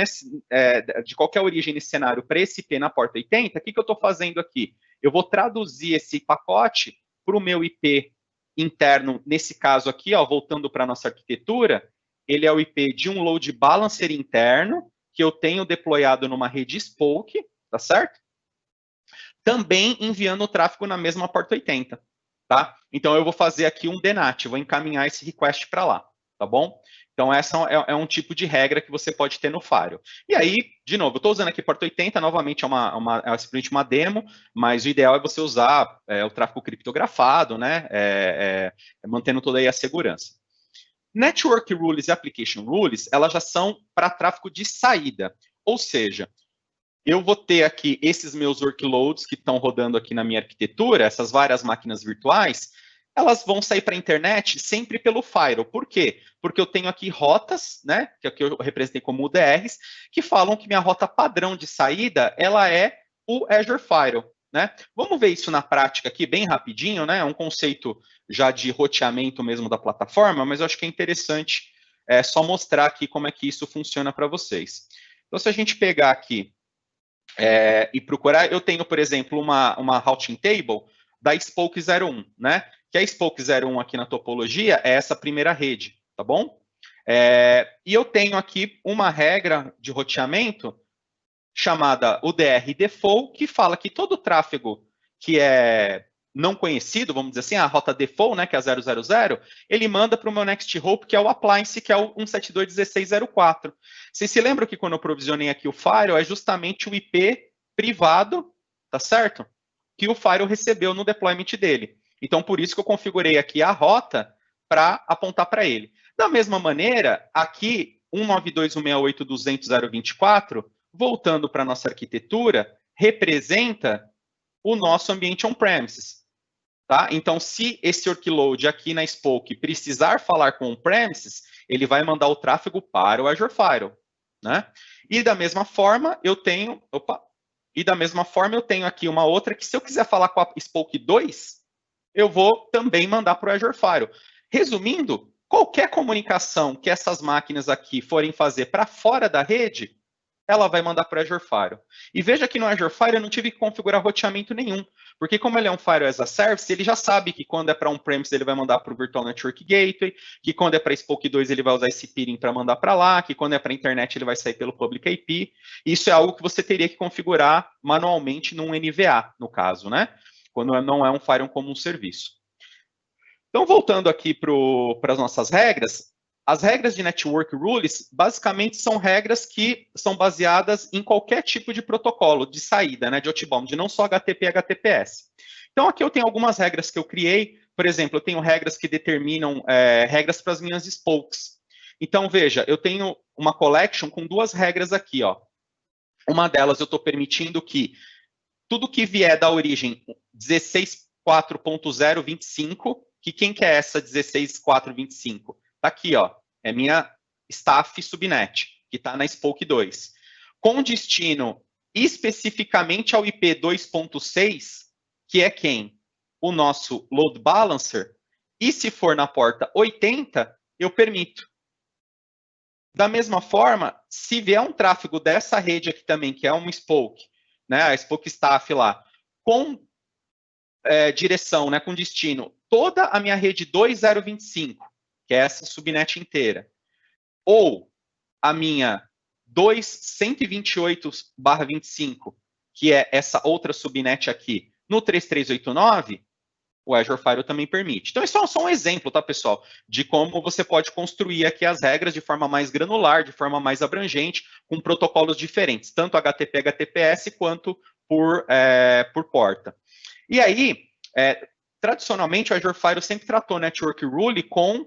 de qualquer origem nesse cenário para esse IP na porta 80, o que eu estou fazendo aqui? Eu vou traduzir esse pacote para o meu IP interno, nesse caso aqui, ó, voltando para a nossa arquitetura, ele é o IP de um load balancer interno, que eu tenho deployado numa rede Spoke, tá certo? Também enviando o tráfego na mesma porta 80, tá? Então, eu vou fazer aqui um DNAT, vou encaminhar esse request para lá, tá bom? Então, essa é um tipo de regra que você pode ter no Firewall. E aí, de novo, eu estou usando aqui porta 80, novamente é simplesmente uma demo, mas o ideal é você usar o tráfego criptografado, né? Mantendo toda aí a segurança. Network Rules e Application Rules, elas já são para tráfego de saída. Ou seja, eu vou ter aqui esses meus workloads que estão rodando aqui na minha arquitetura, essas várias máquinas virtuais, elas vão sair para a internet sempre pelo Firewall. Por quê? Porque eu tenho aqui rotas, né, que aqui eu representei como UDRs, que falam que minha rota padrão de saída, ela é o Azure Firewall, né? Vamos ver isso na prática aqui, bem rapidinho, né? É um conceito já de roteamento mesmo da plataforma, mas eu acho que é interessante só mostrar aqui como é que isso funciona para vocês. Então, se a gente pegar aqui e procurar, eu tenho, por exemplo, uma routing table da Spoke 01, né? Que a Spoke 01 aqui na topologia é essa primeira rede, tá bom? E eu tenho aqui uma regra de roteamento chamada UDR Default, que fala que todo tráfego que é não conhecido, vamos dizer assim, a rota default, né, que é a 000, ele manda para o meu next hop, que é o appliance, que é o 172.16.04. Vocês se lembram que quando eu provisionei aqui o Firewall, é justamente o IP privado, tá certo? Que o Firewall recebeu no deployment dele. Então, por isso que eu configurei aqui a rota para apontar para ele. Da mesma maneira, aqui, 192.168.200.024, voltando para a nossa arquitetura, representa o nosso ambiente on-premises. Tá? Então, se esse workload aqui na Spoke precisar falar com on-premises, ele vai mandar o tráfego para o Azure Firewall. Né? E da mesma forma, eu tenho aqui uma outra que, se eu quiser falar com a Spoke 2, eu vou também mandar para o Azure Firewall. Resumindo, qualquer comunicação que essas máquinas aqui forem fazer para fora da rede, ela vai mandar para o Azure Firewall. E veja que no Azure Firewall eu não tive que configurar roteamento nenhum, porque como ele é um Firewall as a Service, ele já sabe que quando é para on-premise ele vai mandar para o Virtual Network Gateway, que quando é para Spoke 2 ele vai usar esse peering para mandar para lá, que quando é para internet ele vai sair pelo Public IP. Isso é algo que você teria que configurar manualmente num NVA, no caso, né? Quando não é um Firewall como um serviço. Então, voltando aqui para as nossas regras, as regras de Network Rules, basicamente, são regras que são baseadas em qualquer tipo de protocolo de saída, né, de outbound, não só HTTP e HTTPS. Então, aqui eu tenho algumas regras que eu criei. Por exemplo, eu tenho regras que determinam regras para as minhas spokes. Então, veja, eu tenho uma collection com duas regras aqui, ó. Uma delas eu estou permitindo que tudo que vier da origem 16.4.025, que quem que é essa 16.4.25? Está aqui, ó, é minha staff subnet, que está na Spoke 2. Com destino especificamente ao IP 2.6, que é quem? O nosso load balancer, e se for na porta 80, eu permito. Da mesma forma, se vier um tráfego dessa rede aqui também, que é uma Spoke, né, a Spoke Staff lá, com direção, né, com destino, toda a minha rede 2025, que é essa subnet inteira, ou a minha 2.128/25, que é essa outra subnet aqui, no 3389, o Azure Firewall também permite. Então, isso é só um exemplo, tá, pessoal, de como você pode construir aqui as regras de forma mais granular, de forma mais abrangente, com protocolos diferentes, tanto HTTP, HTTPS, quanto por porta. E aí, tradicionalmente, o Azure Firewall sempre tratou Network Rule com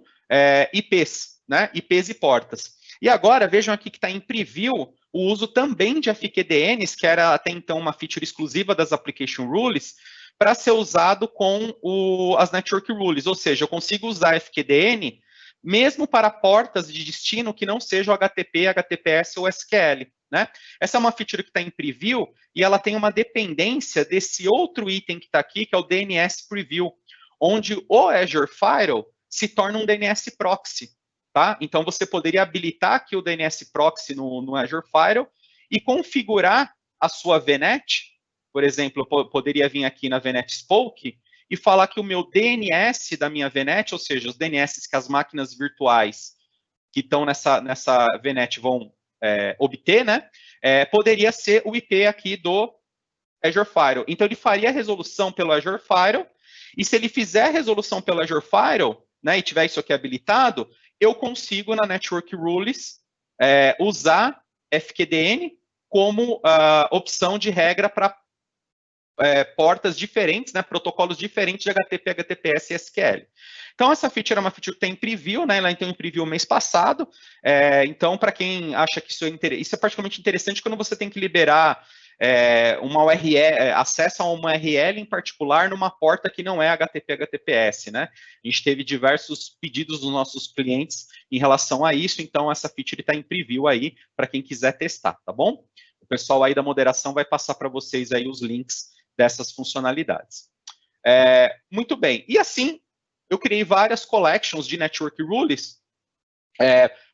IPs, né? IPs e portas. E agora, vejam aqui que está em preview o uso também de FQDNs, que era até então uma feature exclusiva das Application Rules, para ser usado com as Network Rules, ou seja, eu consigo usar FQDN mesmo para portas de destino que não sejam HTTP, HTTPS ou SQL. Né? Essa é uma feature que está em preview e ela tem uma dependência desse outro item que está aqui, que é o DNS Preview, onde o Azure Firewall se torna um DNS Proxy. Tá? Então, você poderia habilitar aqui o DNS Proxy no Azure Firewall e configurar a sua VNet. Por exemplo, eu poderia vir aqui na VNet Spoke e falar que o meu DNS da minha VNet, ou seja, os DNS que as máquinas virtuais que estão nessa VNet vão obter, né, poderia ser o IP aqui do Azure Firewall. Então, ele faria a resolução pelo Azure Firewall, e se ele fizer a resolução pelo Azure Firewall, né, e tiver isso aqui habilitado, eu consigo, na Network Rules, usar FQDN como opção de regra para portas diferentes, né, protocolos diferentes de HTTP, HTTPS e SQL. Então, essa feature é uma feature que tem em preview, né, ela entrou em preview mês passado, então, para quem acha que isso é particularmente interessante quando você tem que liberar uma URL, acesso a uma URL em particular numa porta que não é HTTP, HTTPS, né? A gente teve diversos pedidos dos nossos clientes em relação a isso, então essa feature está em preview aí para quem quiser testar, tá bom? O pessoal aí da moderação vai passar para vocês aí os links dessas funcionalidades. Muito bem, e assim, eu criei várias collections de Network Rules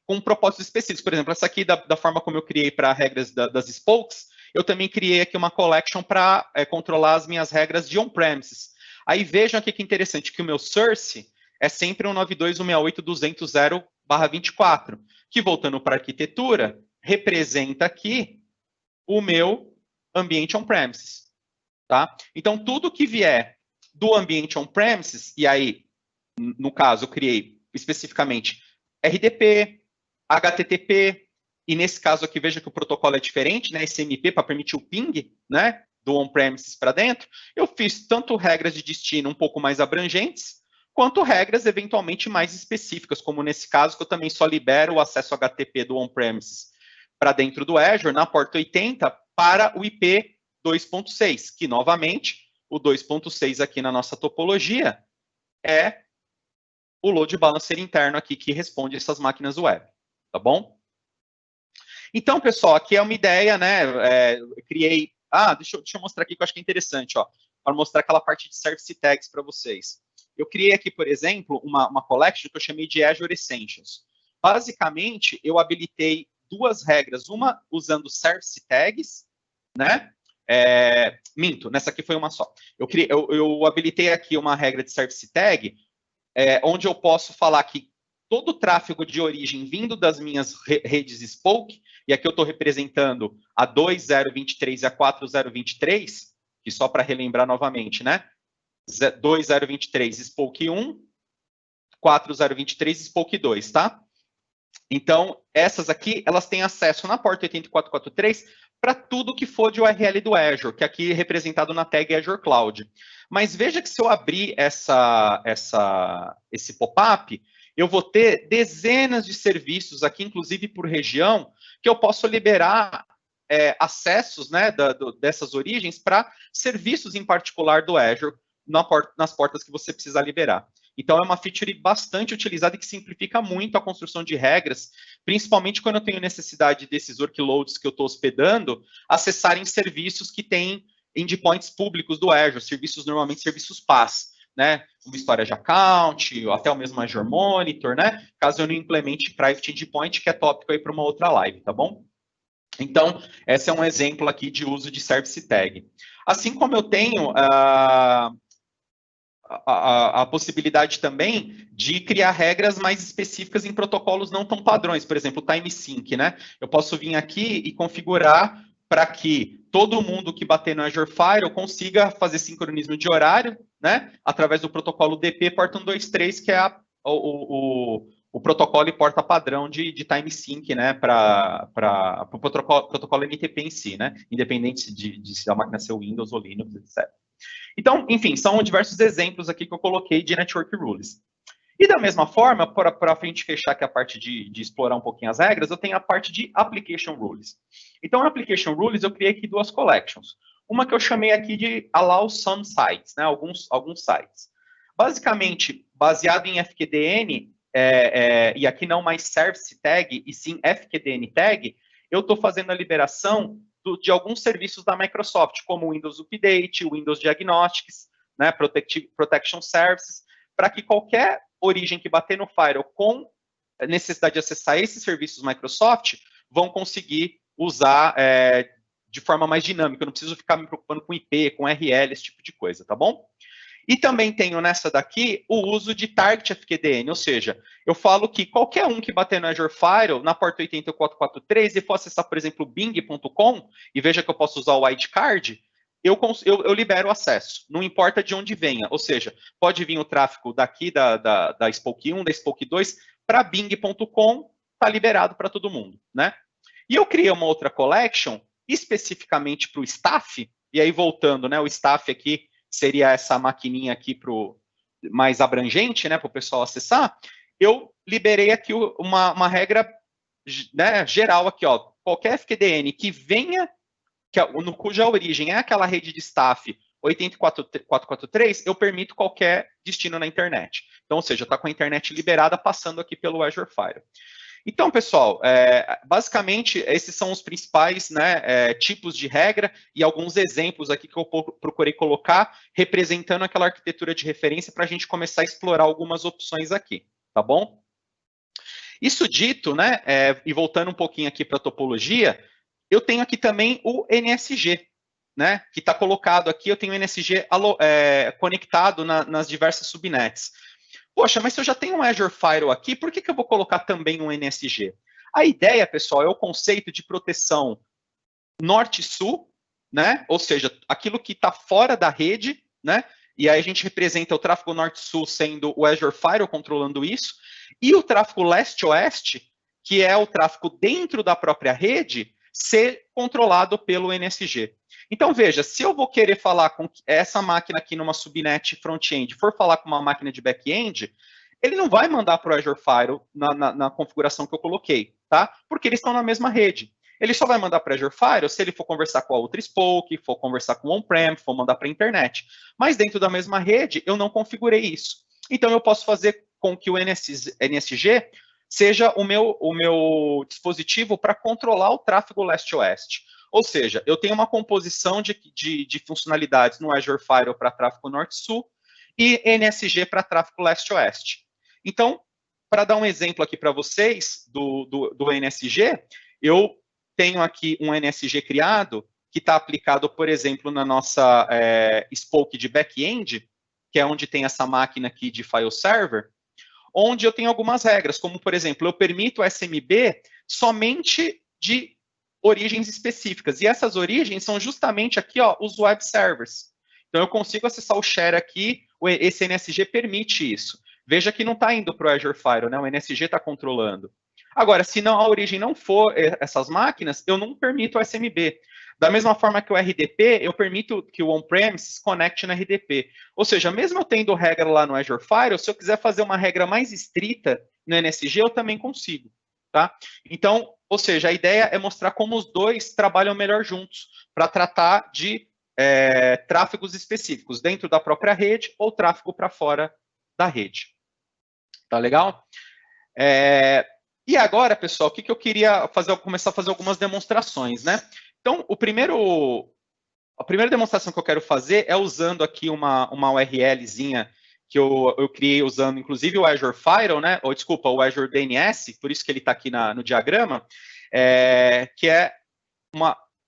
com propósitos específicos. Por exemplo, essa aqui, da forma como eu criei para regras das spokes, eu também criei aqui uma collection para controlar as minhas regras de on-premises. Aí vejam aqui que interessante, que o meu source é sempre 192.168.200/24, que, voltando para a arquitetura, representa aqui o meu ambiente on-premises. Tá? Então, tudo que vier do ambiente on-premises, e aí, no caso, eu criei especificamente RDP, HTTP, e nesse caso aqui, veja que o protocolo é diferente, né? SMP para permitir o ping, né? Do on-premises para dentro. Eu fiz tanto regras de destino um pouco mais abrangentes, quanto regras eventualmente mais específicas, como nesse caso, que eu também só libero o acesso HTTP do on-premises para dentro do Azure, na porta 80, para o IP 2.6, que, novamente, o 2.6 aqui na nossa topologia é o load balancer interno aqui que responde essas máquinas web, tá bom? Então, pessoal, aqui é uma ideia, né? Eu criei... deixa eu mostrar aqui que eu acho que é interessante, ó, para mostrar aquela parte de service tags para vocês. Eu criei aqui, por exemplo, uma collection que eu chamei de Azure Essentials. Basicamente, eu habilitei duas regras, uma usando service tags, né? Minto, nessa aqui foi uma só. Eu habilitei aqui uma regra de service tag, onde eu posso falar que todo o tráfego de origem vindo das minhas redes Spoke, e aqui eu estou representando a 2.0.23 e a 4.0.23, que só para relembrar novamente, né? 2.0.23 Spoke 1, 4.0.23 Spoke 2, tá? Então, essas aqui, elas têm acesso na porta 8443 para tudo que for de URL do Azure, que aqui é representado na tag Azure Cloud. Mas veja que se eu abrir esse pop-up, eu vou ter dezenas de serviços aqui, inclusive por região, que eu posso liberar acessos, né, dessas origens para serviços em particular do Azure nas portas que você precisa liberar. Então, é uma feature bastante utilizada e que simplifica muito a construção de regras, principalmente quando eu tenho necessidade desses workloads que eu estou hospedando, acessarem serviços que têm endpoints públicos do Azure, normalmente serviços PaaS, né? Uma história de account, ou até o mesmo Azure Monitor, né? Caso eu não implemente Private Endpoint, que é tópico aí para uma outra live, tá bom? Então, esse é um exemplo aqui de uso de Service Tag. Assim como eu tenho a possibilidade também de criar regras mais específicas em protocolos não tão padrões, por exemplo, o time sync, né? Eu posso vir aqui e configurar para que todo mundo que bater no Azure Firewall consiga fazer sincronismo de horário, né? Através do protocolo DP Porta 123, que é o protocolo e porta padrão de time sync, né? Para o protocolo NTP em si, né? Independente de se a máquina ser Windows ou Linux, etc. Então, enfim, são diversos exemplos aqui que eu coloquei de Network Rules. E da mesma forma, para a gente fechar aqui a parte de explorar um pouquinho as regras, eu tenho a parte de Application Rules. Então, no Application Rules, eu criei aqui duas collections. Uma que eu chamei aqui de Allow Some Sites, né, alguns sites. Basicamente, baseado em FQDN, e aqui não mais Service Tag, e sim FQDN Tag, eu estou fazendo a liberação de alguns serviços da Microsoft, como o Windows Update, o Windows Diagnostics, né, Protection Services, para que qualquer origem que bater no firewall com necessidade de acessar esses serviços Microsoft vão conseguir usar de forma mais dinâmica. Eu não preciso ficar me preocupando com IP, com URL, esse tipo de coisa, tá bom? E também tenho nessa daqui o uso de Target FQDN, ou seja, eu falo que qualquer um que bater no Azure Firewall, na porta 8443, e for acessar, por exemplo, bing.com, e veja que eu posso usar o wildcard, eu libero o acesso, não importa de onde venha. Ou seja, pode vir o tráfego daqui da Spoke 1, da Spoke 2, para bing.com, está liberado para todo mundo, né? E eu criei uma outra collection, especificamente para o staff, e aí voltando, né, o staff aqui seria essa maquininha aqui mais abrangente, né, para o pessoal acessar, eu liberei aqui uma regra, né, geral aqui, ó, qualquer FQDN que venha, cuja origem é aquela rede de staff 80443, eu permito qualquer destino na internet. Então, ou seja, está com a internet liberada passando aqui pelo Azure Firewall. Então, pessoal, basicamente, esses são os principais, né, tipos de regra e alguns exemplos aqui que eu procurei colocar, representando aquela arquitetura de referência para a gente começar a explorar algumas opções aqui, tá bom? Isso dito, né, e voltando um pouquinho aqui para a topologia, eu tenho aqui também o NSG, né, que está colocado aqui, eu tenho o NSG conectado nas diversas subnets. Poxa, mas se eu já tenho um Azure Firewall aqui, por que eu vou colocar também um NSG? A ideia, pessoal, é o conceito de proteção norte-sul, né? Ou seja, aquilo que está fora da rede, né? E aí a gente representa o tráfego norte-sul sendo o Azure Firewall controlando isso, e o tráfego leste-oeste, que é o tráfego dentro da própria rede, ser controlado pelo NSG. Então, veja, se eu vou querer falar com essa máquina aqui numa subnet front-end, for falar com uma máquina de back-end, ele não vai mandar para o Azure Firewall na configuração que eu coloquei, tá? Porque eles estão na mesma rede. Ele só vai mandar para o Azure Firewall se ele for conversar com a outra Spoke, for conversar com o on-prem, for mandar para a internet. Mas dentro da mesma rede, eu não configurei isso. Então, eu posso fazer com que o NSG seja o meu dispositivo para controlar o tráfego leste-oeste. Ou seja, eu tenho uma composição de funcionalidades no Azure Firewall para tráfego norte-sul e NSG para tráfego leste-oeste. Então, para dar um exemplo aqui para vocês do NSG, eu tenho aqui um NSG criado que está aplicado, por exemplo, na nossa Spoke de back-end, que é onde tem essa máquina aqui de file server, onde eu tenho algumas regras, como, por exemplo, eu permito SMB somente de origens específicas. E essas origens são justamente aqui, ó, os web servers. Então, eu consigo acessar o share aqui, esse NSG permite isso. Veja que não está indo para o Azure Firewall, né? O NSG está controlando. Agora, se não, a origem não for essas máquinas, eu não permito o SMB. Da mesma forma que o RDP, eu permito que o on-premises conecte no RDP. Ou seja, mesmo eu tendo regra lá no Azure Firewall, se eu quiser fazer uma regra mais estrita no NSG, eu também consigo. Tá? Então, ou seja, a ideia é mostrar como os dois trabalham melhor juntos para tratar de tráfegos específicos dentro da própria rede ou tráfego para fora da rede. Tá legal? E agora, pessoal, o que eu queria fazer? Começar a fazer algumas demonstrações, né? Então, a primeira demonstração que eu quero fazer é usando aqui uma URLzinha que eu criei usando, inclusive, o Azure Firewall, né? Ou, desculpa, o Azure DNS, por isso que ele está aqui no diagrama, que é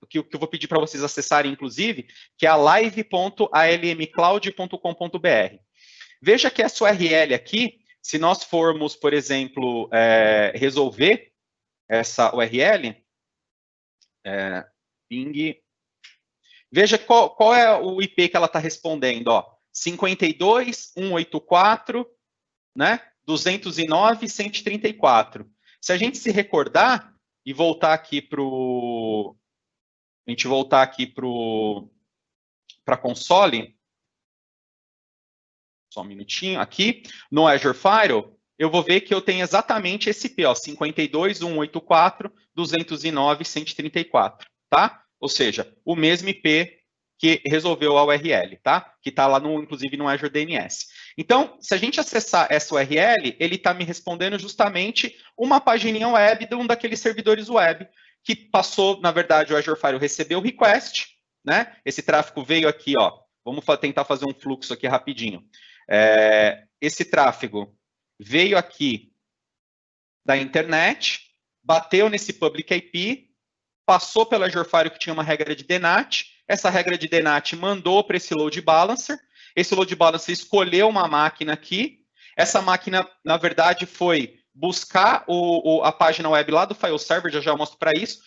que eu vou pedir para vocês acessarem, inclusive, que é a live.almcloud.com.br. Veja que essa URL aqui, se nós formos, por exemplo, resolver essa URL, ping, veja qual é o IP que ela está respondendo, ó, 52.184, né, 209.134. Se a gente se recordar e voltar aqui para a console, só um minutinho, aqui, no Azure Firewall, eu vou ver que eu tenho exatamente esse IP, ó, 52.184.209.134, tá? Ou seja, o mesmo IP que resolveu a URL, tá? Que está lá, inclusive, no Azure DNS. Então, se a gente acessar essa URL, ele está me respondendo justamente uma pagininha web de um daqueles servidores web que passou, na verdade, o Azure Firewall recebeu o request, né? Esse tráfego veio aqui, ó. Vamos tentar fazer um fluxo aqui rapidinho. Esse tráfego veio aqui da internet, bateu nesse public IP, passou pela Azure Firewall que tinha uma regra de DNAT, essa regra de DNAT mandou para esse load balancer, esse load balancer escolheu uma máquina aqui, essa máquina, na verdade, foi buscar a página web lá do file server, já mostro para isso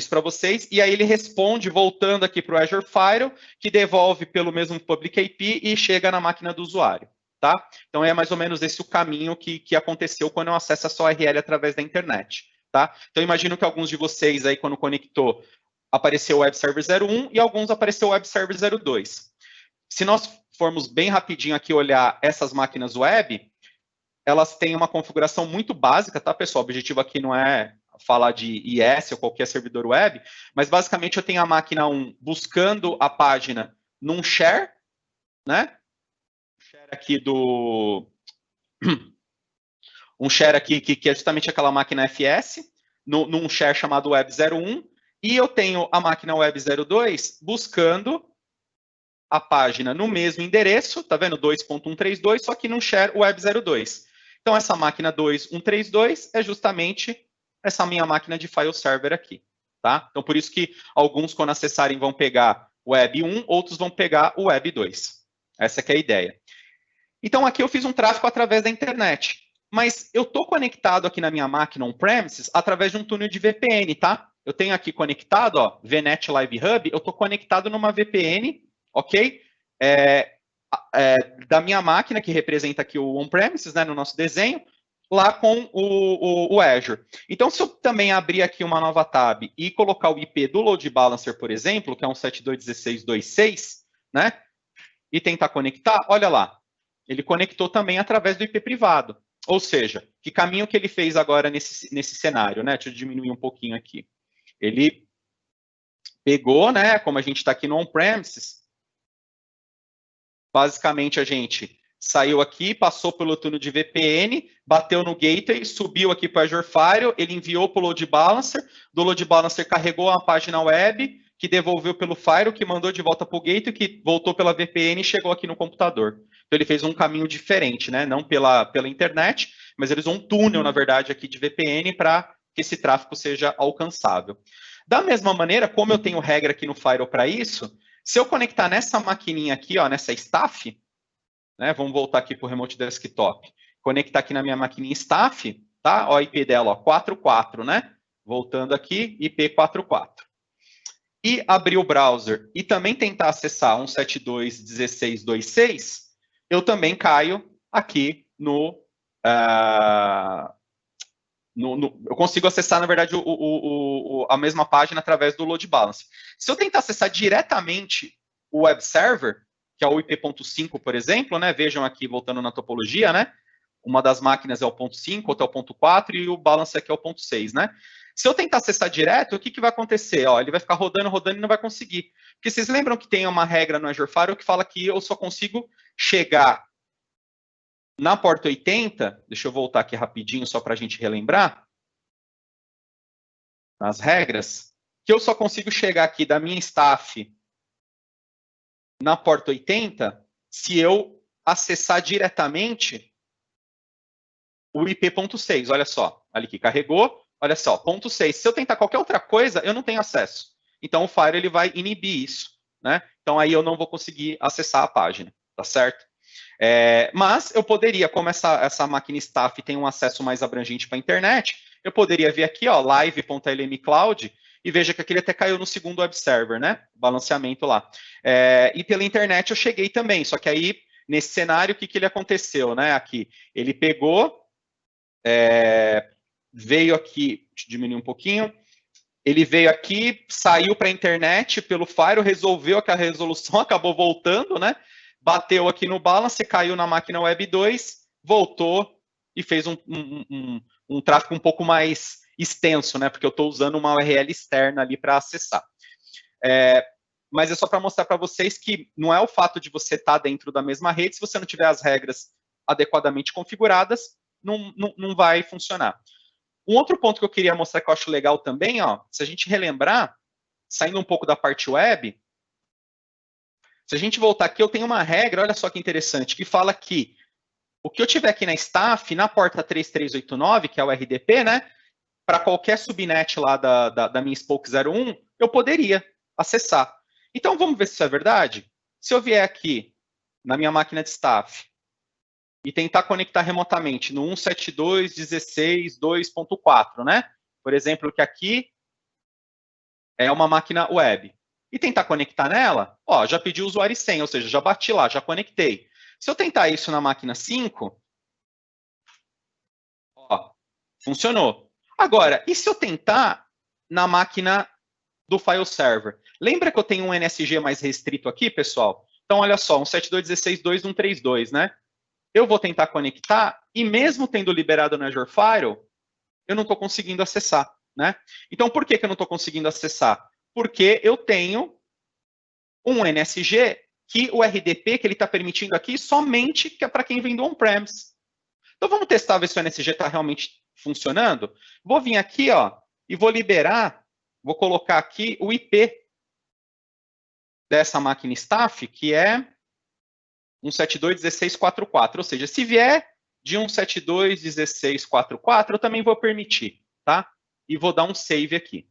para vocês, e aí ele responde voltando aqui para o Azure Firewall, que devolve pelo mesmo public IP e chega na máquina do usuário, tá? Então é mais ou menos esse o caminho que aconteceu quando eu acesso essa URL através da internet, tá? Então imagino que alguns de vocês aí, quando conectou, apareceu o Web Server 01 e alguns apareceu o Web Server 02. Se nós formos bem rapidinho aqui olhar essas máquinas web, elas têm uma configuração muito básica, tá, pessoal? O objetivo aqui não é falar de IS ou qualquer servidor web, mas basicamente eu tenho a máquina 1 buscando a página num share, né? Share aqui um share aqui que é justamente aquela máquina FS, num share chamado Web 01, e eu tenho a máquina Web 02 buscando a página no mesmo endereço, tá vendo? 2.132, só que num share Web 02. Então, essa máquina 2132 é justamente essa minha máquina de file server aqui, tá? Então, por isso que alguns, quando acessarem, vão pegar o Web 1, outros vão pegar o Web 2. Essa que é a ideia. Então, aqui eu fiz um tráfego através da internet, mas eu estou conectado aqui na minha máquina on-premises através de um túnel de VPN, tá? Eu tenho aqui conectado, ó, VNet Live Hub, eu estou conectado numa VPN, ok? Da minha máquina, que representa aqui o on-premises, né, no nosso desenho, lá com o Azure. Então, se eu também abrir aqui uma nova tab e colocar o IP do Load Balancer, por exemplo, que é um 72.16.2.6, né, e tentar conectar, olha lá, ele conectou também através do IP privado. Ou seja, que caminho que ele fez agora nesse cenário, né? Deixa eu diminuir um pouquinho aqui. Ele pegou, né, como a gente está aqui no on-premises, basicamente a gente saiu aqui, passou pelo túnel de VPN, bateu no gateway, subiu aqui para o Azure Firewall, ele enviou para o Load Balancer, do Load Balancer carregou a página web, que devolveu pelo Firewall, que mandou de volta para o gateway, que voltou pela VPN e chegou aqui no computador. Então ele fez um caminho diferente, né? Não pela internet, mas ele usou um túnel, na verdade, aqui de VPN para que esse tráfego seja alcançável. Da mesma maneira, como eu tenho regra aqui no Firewall para isso, se eu conectar nessa maquininha aqui, ó, nessa staff, né, vamos voltar aqui para o Remote Desktop, conectar aqui na minha maquininha staff, tá? Ó, a IP dela, ó, 44, né? Voltando aqui, IP 44. E abrir o browser e também tentar acessar 172.16.2.6, eu também caio aqui eu consigo acessar, na verdade, a mesma página através do Load Balance. Se eu tentar acessar diretamente o Web Server, que é o IP.5, por exemplo, né? Vejam aqui, voltando na topologia, né? Uma das máquinas é o ponto 5, outra é o ponto 4 e o balance aqui é o ponto 6, né? Se eu tentar acessar direto, o que vai acontecer? Ó, ele vai ficar rodando e não vai conseguir. Porque vocês lembram que tem uma regra no Azure Firewall que fala que eu só consigo chegar na porta 80, deixa eu voltar aqui rapidinho só para a gente relembrar, as regras, que eu só consigo chegar aqui da minha staff na porta 80 se eu acessar diretamente o IP.6, olha só, ali que carregou, olha só, ponto 6. Se eu tentar qualquer outra coisa, eu não tenho acesso. Então o Firewall ele vai inibir isso, né? Então aí eu não vou conseguir acessar a página, tá certo? Mas eu poderia, como essa máquina staff tem um acesso mais abrangente para a internet, eu poderia vir aqui, ó, live.lm cloud, e veja que aquele até caiu no segundo web server, né? Balanceamento lá. E pela internet eu cheguei também, só que aí, nesse cenário, o que ele aconteceu, né? Aqui, ele pegou, veio aqui, deixa eu diminuir um pouquinho, ele veio aqui, saiu para a internet pelo Firewall, resolveu que a resolução acabou voltando, né? bateu aqui no balance, caiu na máquina web 2, voltou e fez um tráfego um pouco mais extenso, né? Porque eu estou usando uma URL externa ali para acessar. Mas é só para mostrar para vocês que não é o fato de você estar dentro da mesma rede, se você não tiver as regras adequadamente configuradas, não vai funcionar. Um outro ponto que eu queria mostrar que eu acho legal também, ó, se a gente relembrar, saindo um pouco da parte web, se a gente voltar aqui, eu tenho uma regra, olha só que interessante, que fala que o que eu tiver aqui na staff, na porta 3389, que é o RDP, né, para qualquer subnet lá da minha Spoke 01, eu poderia acessar. Então, vamos ver se isso é verdade? Se eu vier aqui na minha máquina de staff e tentar conectar remotamente no 172.16.2.4, né? Por exemplo, que aqui é uma máquina web. E tentar conectar nela, ó, já pedi usuário e senha, ou seja, já bati lá, já conectei. Se eu tentar isso na máquina 5, ó, funcionou. Agora, e se eu tentar na máquina do file server? Lembra que eu tenho um NSG mais restrito aqui, pessoal? Então, olha só, 172.16.2.132, né? Eu vou tentar conectar e mesmo tendo liberado no Azure Firewall, eu não estou conseguindo acessar, né? Então, por que eu não estou conseguindo acessar? Porque eu tenho um NSG que o RDP que ele está permitindo aqui somente que é para quem vem do on-premise. Então, vamos testar, ver se o NSG está realmente funcionando? Vou vir aqui, ó, e vou liberar, vou colocar aqui o IP dessa máquina staff, que é 172.16.4.4. Ou seja, se vier de 172.16.4.4, eu também vou permitir, tá? E vou dar um save aqui.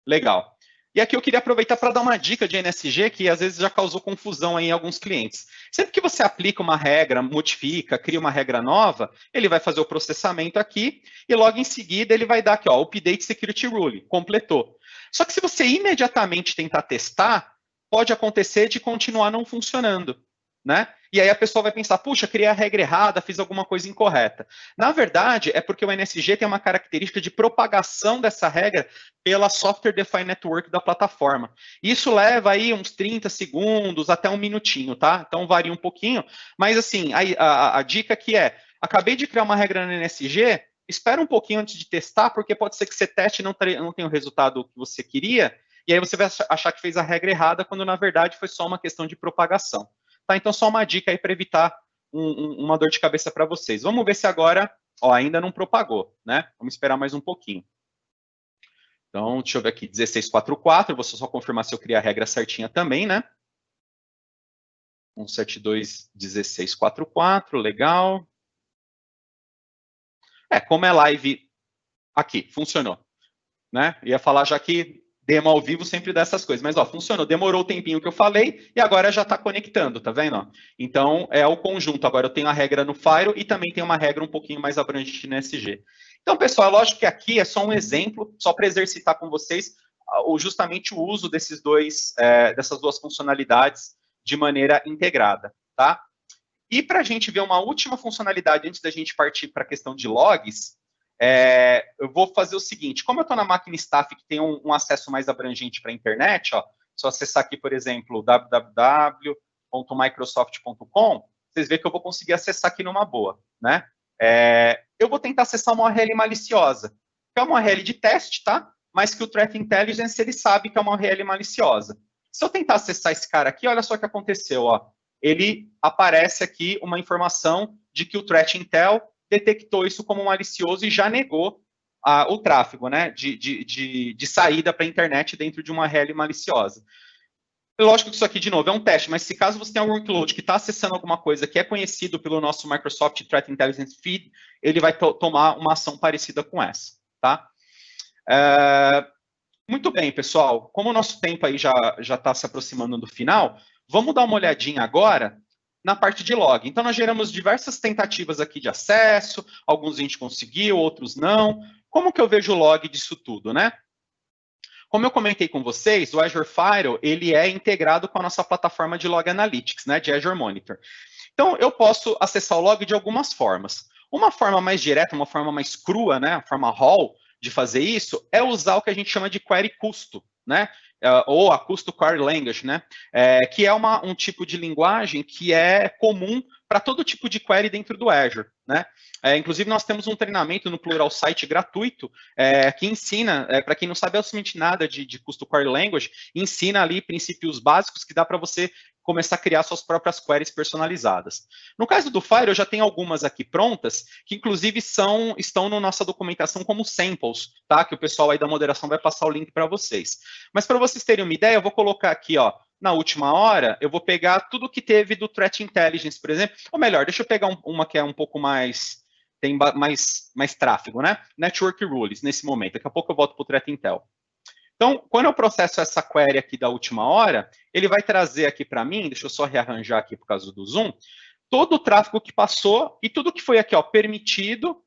Legal. E aqui eu queria aproveitar para dar uma dica de NSG que às vezes já causou confusão aí em alguns clientes. Sempre que você aplica uma regra, modifica, cria uma regra nova, ele vai fazer o processamento aqui e logo em seguida ele vai dar aqui, ó, Update Security Rule, completou. Só que se você imediatamente tentar testar, pode acontecer de continuar não funcionando, né? E aí a pessoa vai pensar, puxa, criei a regra errada, fiz alguma coisa incorreta. Na verdade, é porque o NSG tem uma característica de propagação dessa regra pela Software Defined Network da plataforma. Isso leva aí uns 30 segundos até um minutinho, tá? Então varia um pouquinho, mas assim, a dica aqui é, acabei de criar uma regra no NSG, espera um pouquinho antes de testar, porque pode ser que você teste e não tenha o resultado que você queria, e aí você vai achar que fez a regra errada, quando na verdade foi só uma questão de propagação. Tá? Então, só uma dica aí para evitar uma dor de cabeça para vocês. Vamos ver se agora, ó, ainda não propagou, né? Vamos esperar mais um pouquinho. Então, deixa eu ver aqui, 16.4.4, vou só confirmar se eu criei a regra certinha também, né? 172.16.4.4, legal. Como é live aqui, funcionou, né? Ia falar já que demo ao vivo sempre dá essas coisas, mas ó, funcionou, demorou o tempinho que eu falei e agora já está conectando, tá vendo? Ó? Então é o conjunto, agora eu tenho a regra no Firewall e também tenho uma regra um pouquinho mais abrangente no SG. Então, pessoal, é lógico que aqui é só um exemplo, só para exercitar com vocês justamente o uso dessas duas funcionalidades de maneira integrada, tá? E para a gente ver uma última funcionalidade antes da gente partir para a questão de logs, eu vou fazer o seguinte, como eu estou na máquina staff que tem um acesso mais abrangente para a internet, ó, se eu acessar aqui, por exemplo, www.microsoft.com, vocês veem que eu vou conseguir acessar aqui numa boa, né? Eu vou tentar acessar uma URL maliciosa, que é uma URL de teste, tá? Mas que o Threat Intelligence, ele sabe que é uma URL maliciosa. Se eu tentar acessar esse cara aqui, olha só o que aconteceu, ó. Ele aparece aqui uma informação de que o Threat Intel detectou isso como malicioso e já negou o tráfego, né, de saída para a internet dentro de uma URL maliciosa. Lógico que isso aqui, de novo, é um teste, mas se caso você tem algum workload que está acessando alguma coisa que é conhecido pelo nosso Microsoft Threat Intelligence Feed, ele vai tomar uma ação parecida com essa, tá? Muito bem, pessoal. Como o nosso tempo aí já está se aproximando do final, vamos dar uma olhadinha agora na parte de log. Então, nós geramos diversas tentativas aqui de acesso, alguns a gente conseguiu, outros não. Como que eu vejo o log disso tudo, né? Como eu comentei com vocês, o Azure Firewall, ele é integrado com a nossa plataforma de Log Analytics, né, de Azure Monitor. Então, eu posso acessar o log de algumas formas. Uma forma mais direta, uma forma mais crua, né, a forma raw de fazer isso, é usar o que a gente chama de query custo, né? ou a Custom Query Language, né? Que é um tipo de linguagem que é comum para todo tipo de query dentro do Azure, né? Inclusive, nós temos um treinamento no Pluralsight gratuito que ensina, para quem não sabe absolutamente nada de Custom Query Language, ensina ali princípios básicos que dá para você começar a criar suas próprias queries personalizadas. No caso do Fire, eu já tenho algumas aqui prontas, que inclusive estão na nossa documentação como samples, tá? Que o pessoal aí da moderação vai passar o link para vocês. Mas para vocês terem uma ideia, eu vou colocar aqui, ó, na última hora, eu vou pegar tudo que teve do Threat Intelligence, por exemplo. Ou melhor, deixa eu pegar uma que é um pouco mais, tem mais tráfego, né? Network Rules, nesse momento. Daqui a pouco eu volto para o Threat Intel. Então, quando eu processo essa query aqui da última hora, ele vai trazer aqui para mim, deixa eu só rearranjar aqui por causa do zoom, todo o tráfego que passou e tudo que foi aqui, ó, permitido,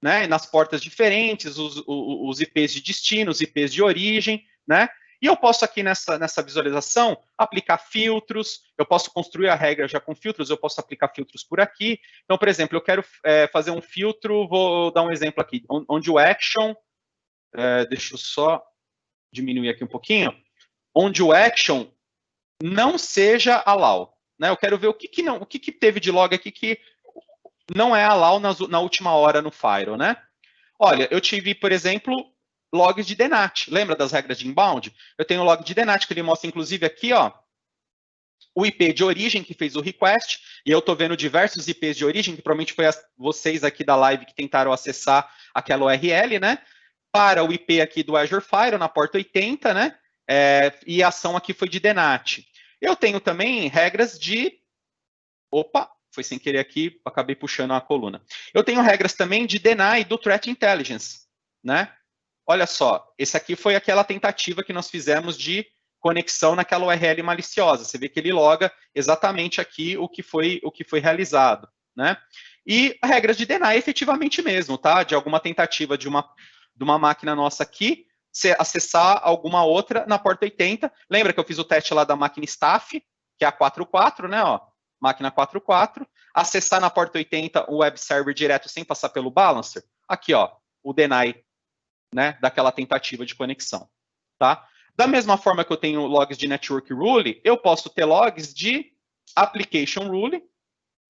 né, nas portas diferentes, os IPs de destino, os IPs de origem, né? E eu posso aqui nessa visualização aplicar filtros, eu posso construir a regra já com filtros, eu posso aplicar filtros por aqui. Então, por exemplo, eu quero fazer um filtro, vou dar um exemplo aqui, onde o action, deixa eu só diminuir aqui um pouquinho, onde o action não seja allow, né? Eu quero ver o que teve de log aqui que não é allow na última hora no Firewall, né? Olha, eu tive, por exemplo, logs de DNAT. Lembra das regras de inbound? Eu tenho o log de DNAT, que ele mostra, inclusive, aqui, ó, o IP de origem que fez o request, e eu estou vendo diversos IPs de origem, que provavelmente foi vocês aqui da live que tentaram acessar aquela URL, né? Para o IP aqui do Azure Firewall, na porta 80, né? E a ação aqui foi de DNAT. Eu tenho também regras de... Opa, foi sem querer aqui, acabei puxando a coluna. Eu tenho regras também de deny do Threat Intelligence, né? Olha só, esse aqui foi aquela tentativa que nós fizemos de conexão naquela URL maliciosa. Você vê que ele loga exatamente aqui o que foi realizado, né? E regras de deny efetivamente mesmo, tá? De alguma tentativa de uma máquina nossa aqui, acessar alguma outra na porta 80. Lembra que eu fiz o teste lá da máquina staff, que é a 44, né? Ó, máquina 44. Acessar na porta 80 o web server direto sem passar pelo balancer. Aqui, ó, o deny, né? Daquela tentativa de conexão, tá? Da mesma forma que eu tenho logs de network rule, eu posso ter logs de application rule,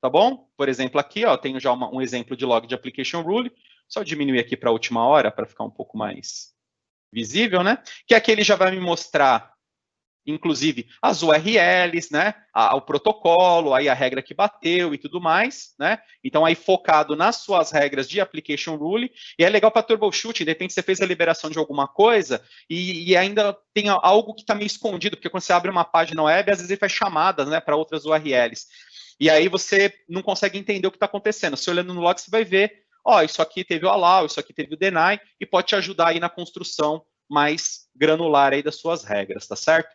tá bom? Por exemplo, aqui, ó, tenho já um exemplo de log de application rule. Só diminuir aqui para a última hora, para ficar um pouco mais visível, né? Que aqui ele já vai me mostrar, inclusive, as URLs, né? O protocolo, aí a regra que bateu e tudo mais, né? Então, aí focado nas suas regras de application rule. E é legal para troubleshooting, de repente você fez a liberação de alguma coisa e ainda tem algo que está meio escondido, porque quando você abre uma página web, às vezes ele faz chamadas, né, para outras URLs. E aí você não consegue entender o que está acontecendo. Se olhando no log, você vai ver, ó, isso aqui teve o allow, isso aqui teve o deny, e pode te ajudar aí na construção mais granular aí das suas regras, tá certo?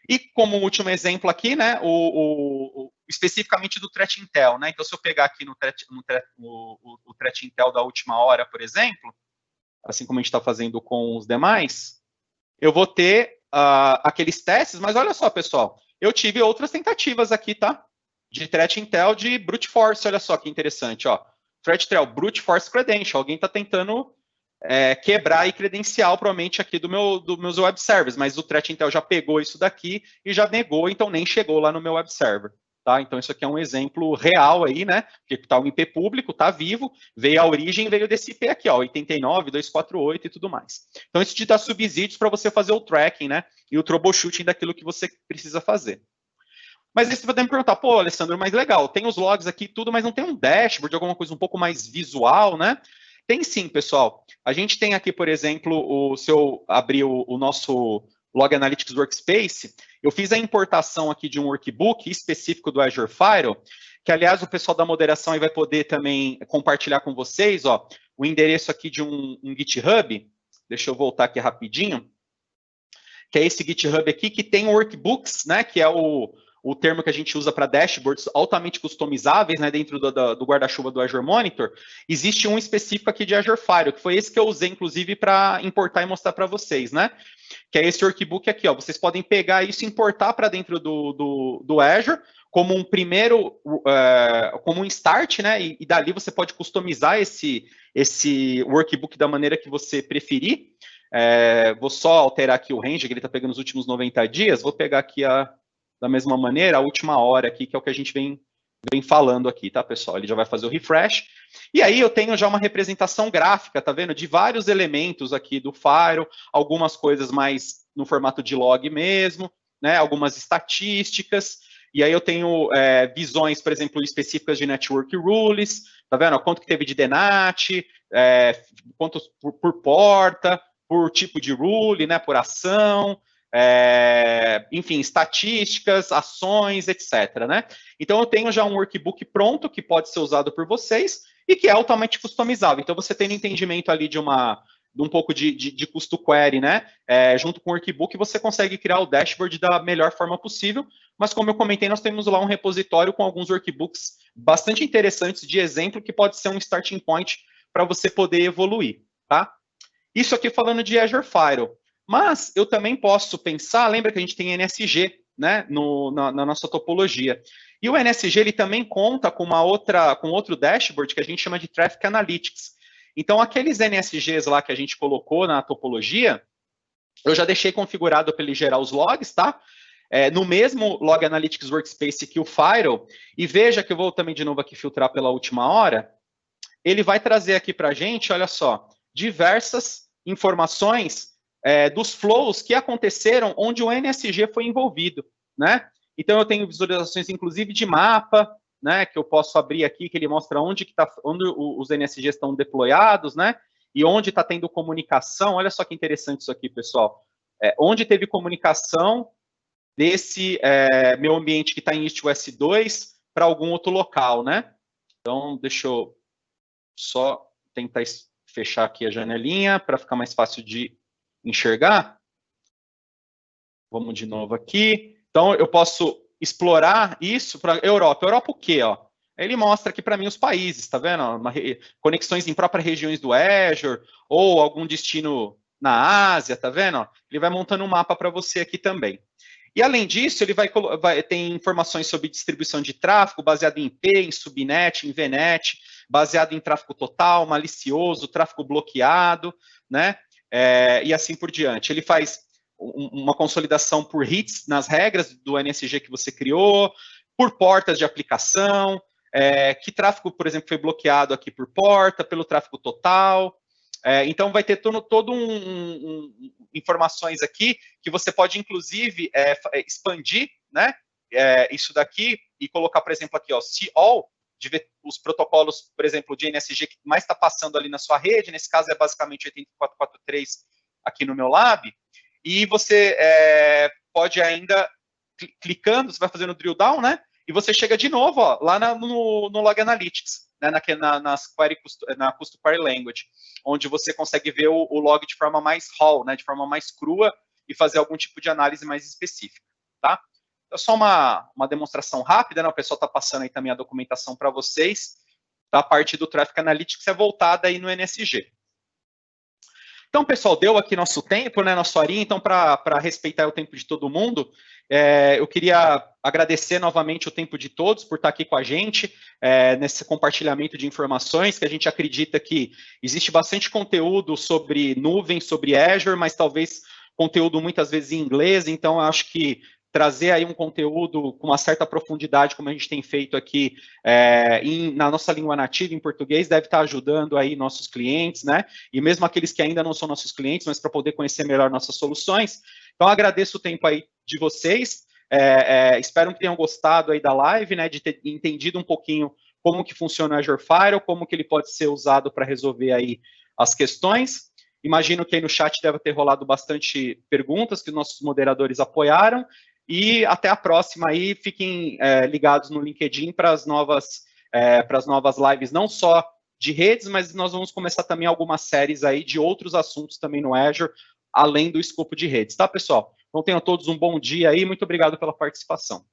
E como último exemplo aqui, né, especificamente do Threat Intel, né? Então, se eu pegar aqui o Threat Intel da última hora, por exemplo, assim como a gente está fazendo com os demais, eu vou ter aqueles testes, mas olha só, pessoal, eu tive outras tentativas aqui, tá? De Threat Intel de Brute Force, olha só que interessante, ó. Threat Intel, Brute Force Credential, alguém está tentando quebrar e credencial, provavelmente, aqui do meus web servers, mas o Threat Intel já pegou isso daqui e já negou, então nem chegou lá no meu web server, tá? Então isso aqui é um exemplo real aí, né? Porque tá um IP público, tá vivo, veio a origem, veio desse IP aqui, ó, 89.248 e tudo mais. Então isso te dá subsídios para você fazer o tracking, né? E o troubleshooting daquilo que você precisa fazer. Mas aí você vai me perguntar, pô, Alessandro, mas legal, tem os logs aqui tudo, mas não tem um dashboard, alguma coisa um pouco mais visual, né? Tem sim, pessoal. A gente tem aqui, por exemplo, se eu abrir o nosso Log Analytics Workspace, eu fiz a importação aqui de um workbook específico do Azure Firewall, que, aliás, o pessoal da moderação aí vai poder também compartilhar com vocês, ó, o endereço aqui de um GitHub. Deixa eu voltar aqui rapidinho. Que é esse GitHub aqui, que tem workbooks, né, que é o termo que a gente usa para dashboards altamente customizáveis, né, dentro do guarda-chuva do Azure Monitor. Existe um específico aqui de Azure Firewall, que foi esse que eu usei, inclusive, para importar e mostrar para vocês, né? Que é esse workbook aqui, ó. Vocês podem pegar isso e importar para dentro do Azure, como um primeiro, como um start, né? E dali você pode customizar esse workbook da maneira que você preferir. Vou só alterar aqui o range, que ele está pegando os últimos 90 dias, vou pegar aqui da mesma maneira a última hora aqui, que é o que a gente vem falando aqui, tá, pessoal? Ele já vai fazer o refresh. E aí eu tenho já uma representação gráfica, tá vendo? De vários elementos aqui do Fire, algumas coisas mais no formato de log mesmo, né? Algumas estatísticas. E aí eu tenho visões, por exemplo, específicas de Network Rules, tá vendo? Quanto que teve de DNAT, quanto por porta, por tipo de rule, né? Por ação, enfim, estatísticas, ações, etc. Né? Então, eu tenho já um workbook pronto que pode ser usado por vocês e que é altamente customizável. Então, você tem um entendimento ali de um pouco de custo query, né? Junto com o workbook, você consegue criar o dashboard da melhor forma possível. Mas, como eu comentei, nós temos lá um repositório com alguns workbooks bastante interessantes de exemplo que pode ser um starting point para você poder evoluir, tá? Isso aqui falando de Azure Firewall. Mas eu também posso pensar, lembra que a gente tem NSG, né, na nossa topologia. E o NSG ele também conta com outro dashboard que a gente chama de Traffic Analytics. Então, aqueles NSGs lá que a gente colocou na topologia, eu já deixei configurado para ele gerar os logs, tá? No mesmo Log Analytics Workspace que o Firewall, e veja que eu vou também de novo aqui filtrar pela última hora, ele vai trazer aqui para a gente, olha só, diversas informações dos flows que aconteceram onde o NSG foi envolvido, né? Então, eu tenho visualizações, inclusive, de mapa, né, que eu posso abrir aqui, que ele mostra onde os NSGs estão deployados, né, e onde está tendo comunicação. Olha só que interessante isso aqui, pessoal. Onde teve comunicação desse meu ambiente que está em EastWest 2 para algum outro local, né? Então, deixa eu só tentar fechar aqui a janelinha para ficar mais fácil de enxergar. Vamos de novo aqui. Então, eu posso explorar isso para Europa. Europa o quê? Ó? Ele mostra aqui para mim os países, tá vendo? Conexões em próprias regiões do Azure, ou algum destino na Ásia, tá vendo? Ele vai montando um mapa para você aqui também. E, além disso, ele tem informações sobre distribuição de tráfego, baseado em IP, em subnet, em VNet, baseado em tráfego total, malicioso, tráfego bloqueado, né? E assim por diante. Ele faz uma consolidação por hits nas regras do NSG que você criou, por portas de aplicação, que tráfego, por exemplo, foi bloqueado aqui por porta, pelo tráfego total. Então, vai ter todo informações aqui que você pode, inclusive, expandir, né? Isso daqui e colocar, por exemplo, aqui, ó, see all, de ver os protocolos, por exemplo, de NSG que mais está passando ali na sua rede. Nesse caso, é basicamente 8443 aqui no meu lab. E você pode ainda, clicando, você vai fazendo o drill down, né? E você chega de novo, ó, lá no Log Analytics, né, na Custom Query Language, onde você consegue ver o log de forma mais raw, né, de forma mais crua, e fazer algum tipo de análise mais específica, tá? É só uma demonstração rápida, né? O pessoal está passando aí também a documentação para vocês. A parte do Traffic Analytics é voltada aí no NSG. Então, pessoal, deu aqui nosso tempo, né, nossa horinha. Então, para respeitar o tempo de todo mundo, eu queria agradecer novamente o tempo de todos por estar aqui com a gente, nesse compartilhamento de informações, que a gente acredita que existe bastante conteúdo sobre nuvem, sobre Azure, mas talvez conteúdo muitas vezes em inglês. Então, eu acho que trazer aí um conteúdo com uma certa profundidade, como a gente tem feito aqui na nossa língua nativa, em português, deve estar ajudando aí nossos clientes, né? E mesmo aqueles que ainda não são nossos clientes, mas para poder conhecer melhor nossas soluções. Então, agradeço o tempo aí de vocês. Espero que tenham gostado aí da live, né? De ter entendido um pouquinho como que funciona o Azure Firewall, como que ele pode ser usado para resolver aí as questões. Imagino que aí no chat deve ter rolado bastante perguntas que os nossos moderadores apoiaram. E até a próxima aí, fiquem ligados no LinkedIn para as novas lives, não só de redes, mas nós vamos começar também algumas séries aí de outros assuntos também no Azure, além do escopo de redes, tá, pessoal? Então tenham todos um bom dia aí, muito obrigado pela participação.